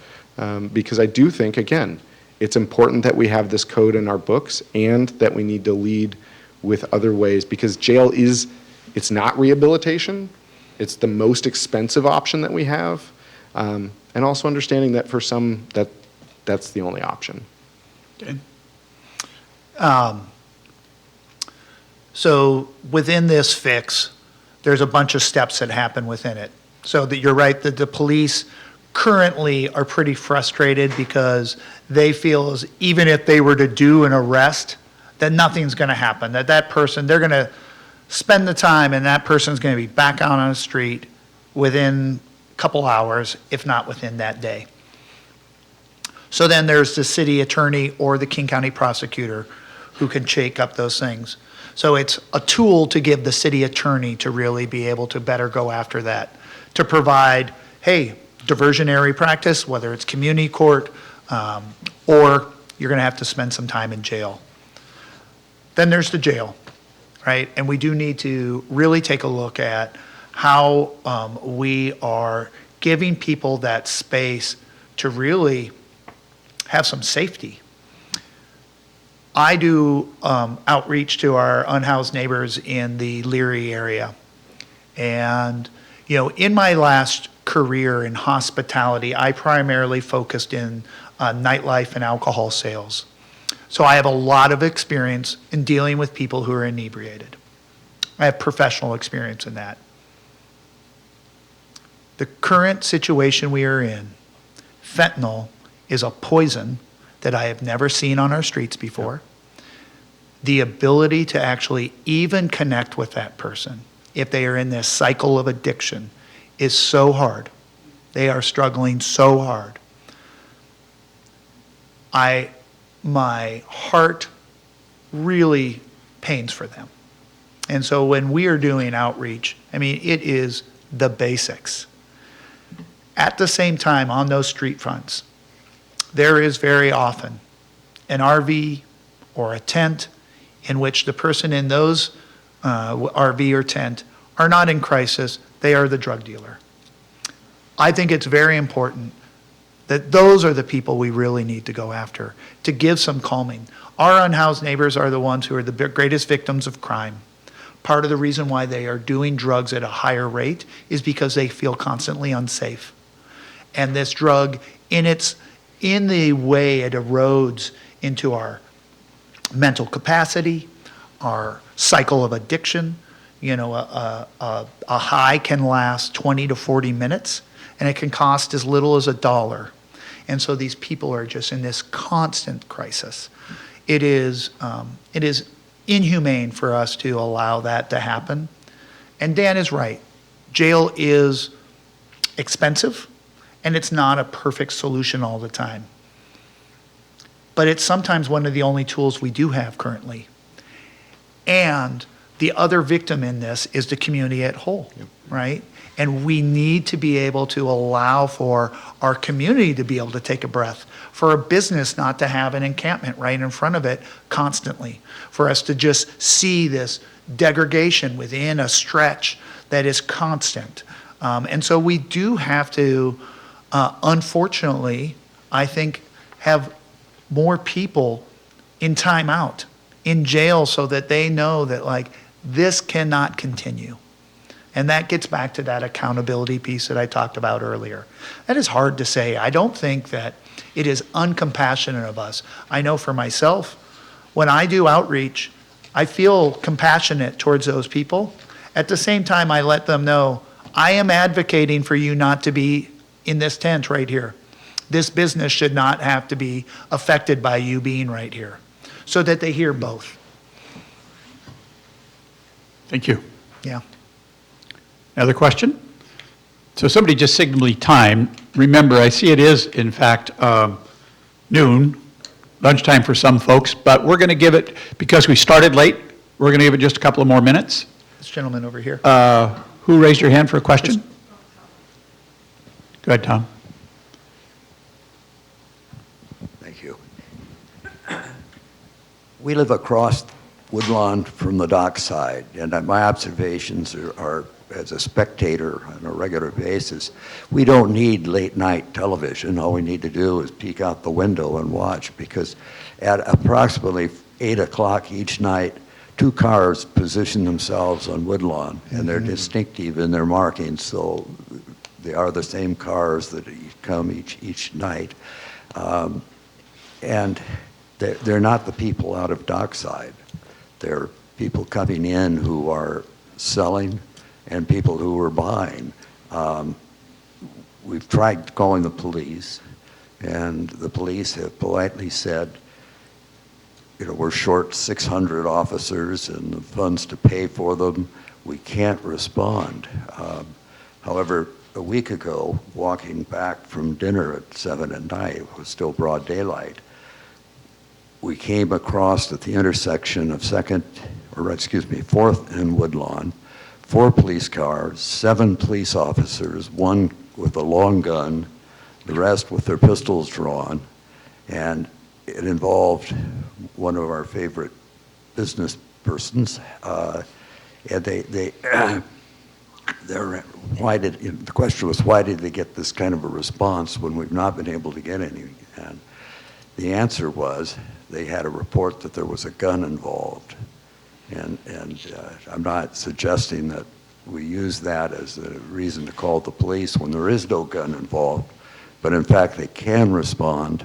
because I do think, again, it's important that we have this code in our books and that we need to lead with other ways because jail it's not rehabilitation. It's the most expensive option that we have. And also understanding that for some, that's the only option. Okay. So within this fix, there's a bunch of steps that happen within it. So that you're right, that the police currently are pretty frustrated because they feel as even if they were to do an arrest, that nothing's going to happen, that person, they're going to spend the time and that person's going to be back out on the street within a couple hours, if not within that day. So then there's the city attorney or the King County prosecutor who can shake up those things. So it's a tool to give the city attorney to really be able to better go after that, to provide, hey, diversionary practice, whether it's community court, or you're going to have to spend some time in jail. Then there's the jail, right? And we do need to really take a look at how we are giving people that space to really have some safety. I do outreach to our unhoused neighbors in the Leary area. And, in my last career in hospitality, I primarily focused in nightlife and alcohol sales. So I have a lot of experience in dealing with people who are inebriated. I have professional experience in that. The current situation we are in, fentanyl is a poison that I have never seen on our streets before. The ability to actually even connect with that person, if they are in this cycle of addiction, is so hard. They are struggling so hard. My heart really pains for them. And so when we are doing outreach, it is the basics. At the same time, on those street fronts, there is very often an RV or a tent in which the person in those RV or tent are not in crisis, they are the drug dealer. I think it's very important that those are the people we really need to go after, to give some calming. Our unhoused neighbors are the ones who are the greatest victims of crime. Part of the reason why they are doing drugs at a higher rate is because they feel constantly unsafe. And this drug, in the way it erodes into our mental capacity, our cycle of addiction, a high can last 20 to 40 minutes, and it can cost as little as $1. And so these people are just in this constant crisis. It is inhumane for us to allow that to happen. And Dan is right. Jail is expensive, and it's not a perfect solution all the time. But it's sometimes one of the only tools we do have currently. And the other victim in this is the community at whole, right? And we need to be able to allow for our community to be able to take a breath, for a business not to have an encampment right in front of it constantly, for us to just see this degradation within a stretch that is constant. And so we do have to, unfortunately, I think, have more people in timeout, in jail, so that they know that, like, this cannot continue. And that gets back to that accountability piece that I talked about earlier. That is hard to say. I don't think that it is uncompassionate of us. I know for myself, when I do outreach, I feel compassionate towards those people. At the same time, I let them know, I am advocating for you not to be in this tent right here. This business should not have to be affected by you being right here, so that they hear both. Thank you. Yeah. Another question? So somebody just signaled me time. Remember, I see it is, in fact, noon, lunchtime for some folks, but we're going to give it, because we started late, we're going to give it just a couple of more minutes. This gentleman over here. Who raised your hand for a question? Go ahead, Tom. Thank you. We live across Woodlawn from the dockside, and my observations are as a spectator on a regular basis. We don't need late night television. All we need to do is peek out the window and watch, because at approximately 8 o'clock each night, 2 cars position themselves on Woodlawn, and they're distinctive in their markings, so they are the same cars that come each night. And they're not the people out of dockside. They're people coming in who are selling and people who are buying. We've tried calling the police, and the police have politely said, we're short 600 officers and the funds to pay for them. We can't respond. However, a week ago, walking back from dinner at 7 at night, it was still broad daylight, we came across at the intersection of 4th and Woodlawn, 4 police cars, 7 police officers, 1 with a long gun, the rest with their pistols drawn, and it involved one of our favorite business persons, and the question was, why did they get this kind of a response when we've not been able to get any? And the answer was, they had a report that there was a gun involved. And I'm not suggesting that we use that as a reason to call the police when there is no gun involved, but in fact they can respond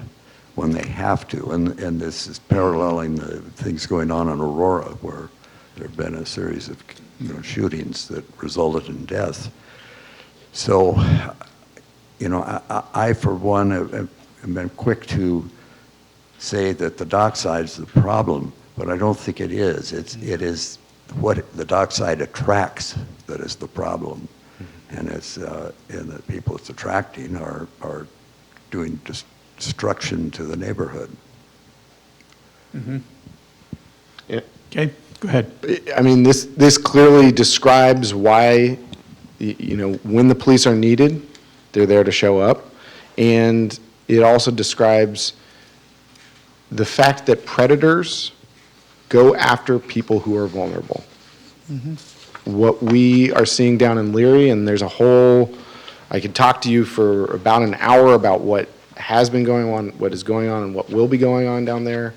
when they have to. And this is paralleling the things going on in Aurora, where there have been a series of shootings that resulted in death. So, I for one have been quick to say that the dockside is the problem, but I don't think it is. It is what the dockside attracts that is the problem, and the people it's attracting are doing destruction to the neighborhood. Mm-hmm. Yeah. Okay, go ahead. I mean, this clearly describes why, when the police are needed, they're there to show up, and it also describes the fact that predators go after people who are vulnerable. Mm-hmm. What we are seeing down in Leary, and there's I could talk to you for about an hour about what has been going on, what is going on, and what will be going on down there.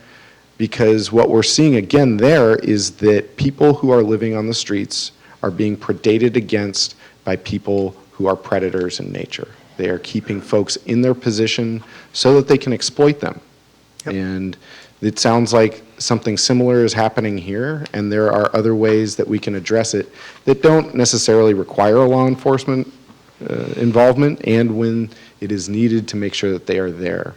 Because what we're seeing again there is that people who are living on the streets are being predated against by people who are predators in nature. They are keeping folks in their position so that they can exploit them. And it sounds like something similar is happening here, and there are other ways that we can address it that don't necessarily require a law enforcement involvement, and when it is needed to make sure that they are there.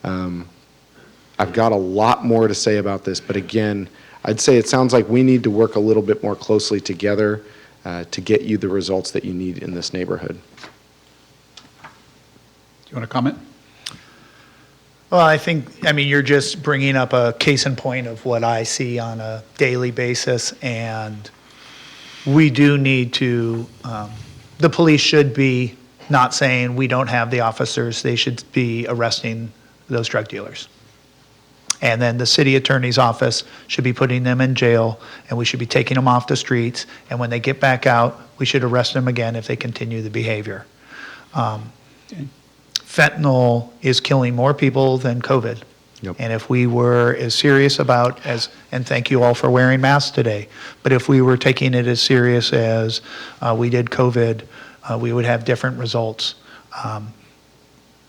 I've got a lot more to say about this, but again, I'd say it sounds like we need to work a little bit more closely together to get you the results that you need in this neighborhood. Do you want to comment? Well, I mean, you're just bringing up a case in point of what I see on a daily basis, and we do need to, the police should be not saying we don't have the officers, they should be arresting those drug dealers. And then the city attorney's office should be putting them in jail, and we should be taking them off the streets, and when they get back out, we should arrest them again if they continue the behavior. Fentanyl is killing more people than COVID. Yep. And if we were as serious about and thank you all for wearing masks today, but if we were taking it as serious as we did COVID, we would have different results.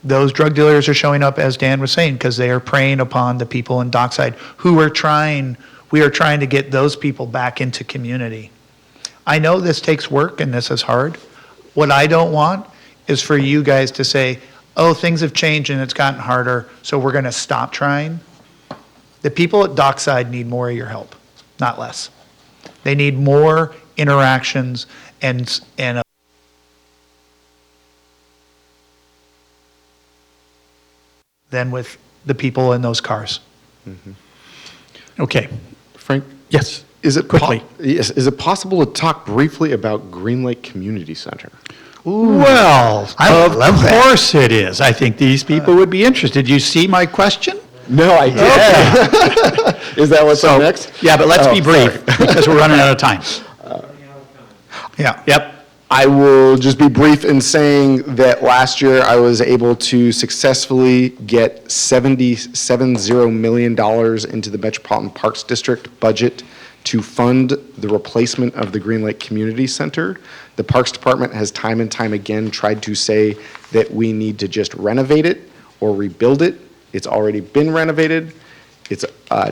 Those drug dealers are showing up, as Dan was saying, because they are preying upon the people in Dockside we are trying to get those people back into community. I know this takes work and this is hard. What I don't want is for you guys to say, oh, things have changed and it's gotten harder, so we're going to stop trying. The people at Dockside need more of your help, not less. They need more interactions and than with the people in those cars. Okay. Frank? Yes. Is it Quickly. Yes. Is it possible to talk briefly about Green Lake Community Center? Well, I of love that. course it is. I think these people would be interested. You see my question? No, I did. Is that what's up next? Yeah, but let's Oh, be brief because we're running out of time. Yeah. Yep. I will just be brief in saying that last year I was able to successfully get $77 million into the Metropolitan Parks District budget to fund the replacement of the Green Lake Community Center. The Parks Department has time and time again tried to say that we need to just renovate it or rebuild it. It's already been renovated. It's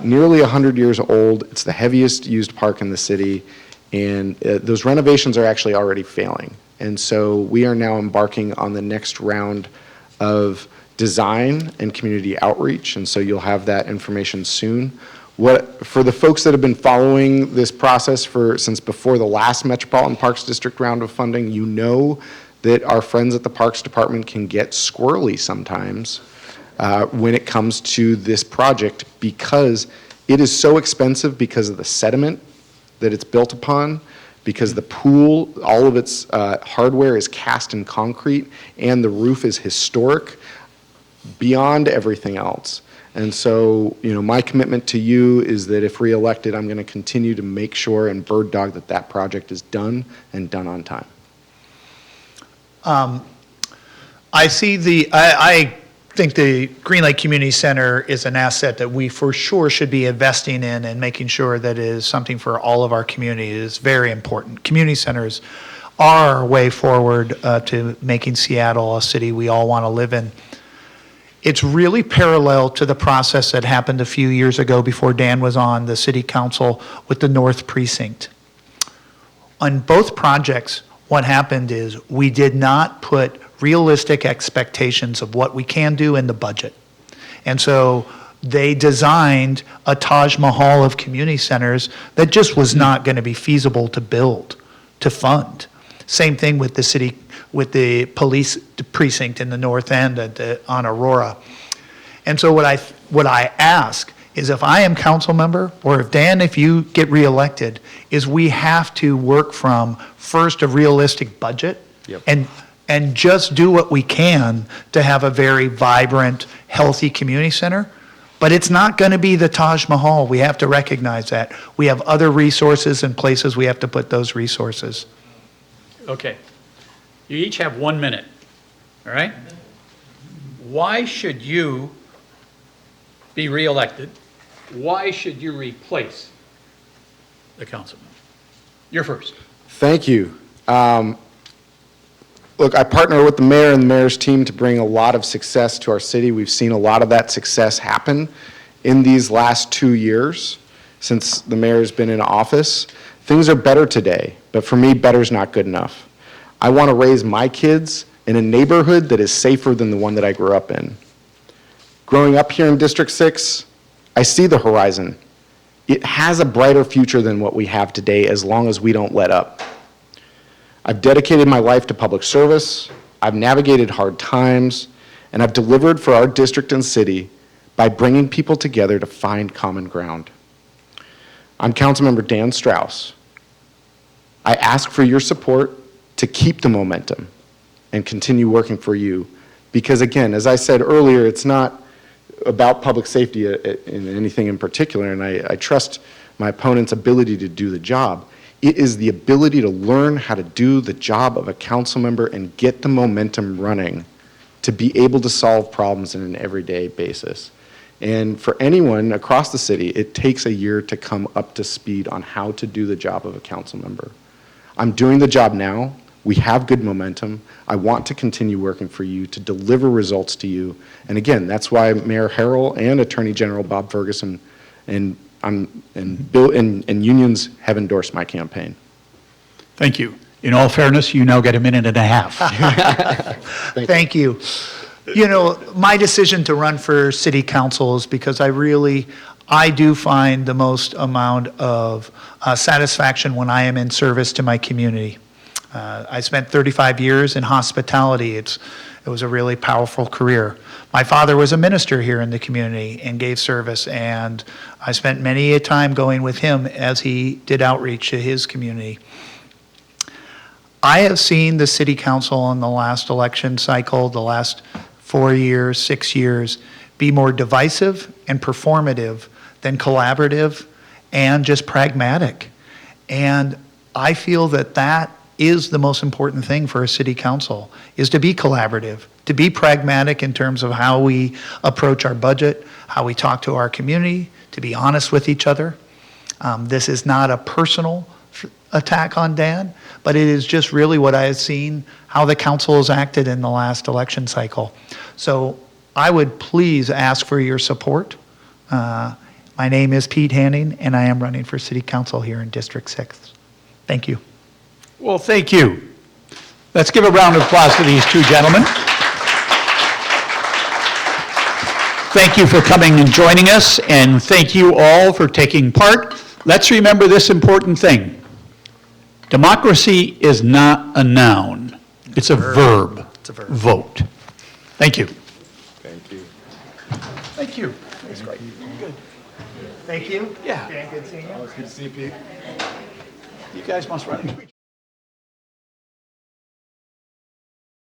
nearly 100 years old. It's the heaviest used park in the city. And those renovations are actually already failing. And so we are now embarking on the next round of design and community outreach. And so you'll have that information soon. For the folks that have been following this process since before the last Metropolitan Parks District round of funding, you know that our friends at the Parks Department can get squirrely sometimes when it comes to this project, because it is so expensive because of the sediment that it's built upon, because the pool, all of its hardware is cast in concrete, and the roof is historic beyond everything else. And so, my commitment to you is that if reelected, I'm going to continue to make sure and bird dog that project is done and done on time. I think the Green Lake Community Center is an asset that we for sure should be investing in and making sure that it is something for all of our community. It is very important. Community centers are our way forward to making Seattle a city we all want to live in. It's really parallel to the process that happened a few years ago before Dan was on the city council with the North Precinct. On both projects, what happened is we did not put realistic expectations of what we can do in the budget. And so they designed a Taj Mahal of community centers that just was not going to be feasible to build, to fund. Same thing with the city, with the police precinct in the north end on Aurora. And so what I ask is, if I am council member, or if Dan, if you get reelected, is we have to work from first a realistic budget. Yep. And just do what we can to have a very vibrant, healthy community center. But it's not going to be the Taj Mahal. We have to recognize that. We have other resources and places we have to put those resources. Okay. You each have 1 minute, all right? why should you be reelected? Why should you replace the councilman? You're first. Thank you. Look, I partner with the mayor and the mayor's team to bring a lot of success to our city. We've seen a lot of that success happen in these last 2 years since the mayor's been in office. Things are better today, but for me, better's not good enough. I want to raise my kids in a neighborhood that is safer than the one that I grew up in. Growing up here in District 6, I see the horizon. It has a brighter future than what we have today as long as we don't let up. I've dedicated my life to public service, I've navigated hard times, and I've delivered for our district and city by bringing people together to find common ground. I'm Councilmember Dan Strauss. I ask for your support to keep the momentum and continue working for you. Because again, as I said earlier, it's not about public safety in anything in particular, and I trust my opponent's ability to do the job. It is the ability to learn how to do the job of a council member and get the momentum running to be able to solve problems on an everyday basis. And for anyone across the city, it takes a year to come up to speed on how to do the job of a council member. I'm doing the job now. We have good momentum. I want to continue working for you to deliver results to you. And again, that's why Mayor Harrell and Attorney General Bob Ferguson and unions have endorsed my campaign. Thank you. In all fairness, you now get a minute and a half. Thank you. You know, my decision to run for city council is because I do find the most amount of satisfaction when I am in service to my community. I spent 35 years in hospitality. It was a really powerful career. My father was a minister here in the community and gave service, and I spent many a time going with him as he did outreach to his community. I have seen the city council in the last election cycle, the last 4 years, 6 years, be more divisive and performative than collaborative and just pragmatic. And I feel that that is the most important thing for a city council, is to be collaborative, to be pragmatic in terms of how we approach our budget, how we talk to our community, to be honest with each other. This is not a personal attack on Dan, but it is just really what I have seen, how the council has acted in the last election cycle. So I would please ask for your support. My name is Pete Hanning, and I am running for city council here in District 6. Thank you. Well, thank you. Let's give a round of applause to these two gentlemen. Thank you for coming and joining us, and thank you all for taking part. Let's remember this important thing. Democracy is not a noun. It's a verb. It's a verb. Vote. Thank you. Thank you. Thank you. That's great. Good. Thank you. Yeah. Dan, good seeing you. Good to see you, Pete. You guys must run.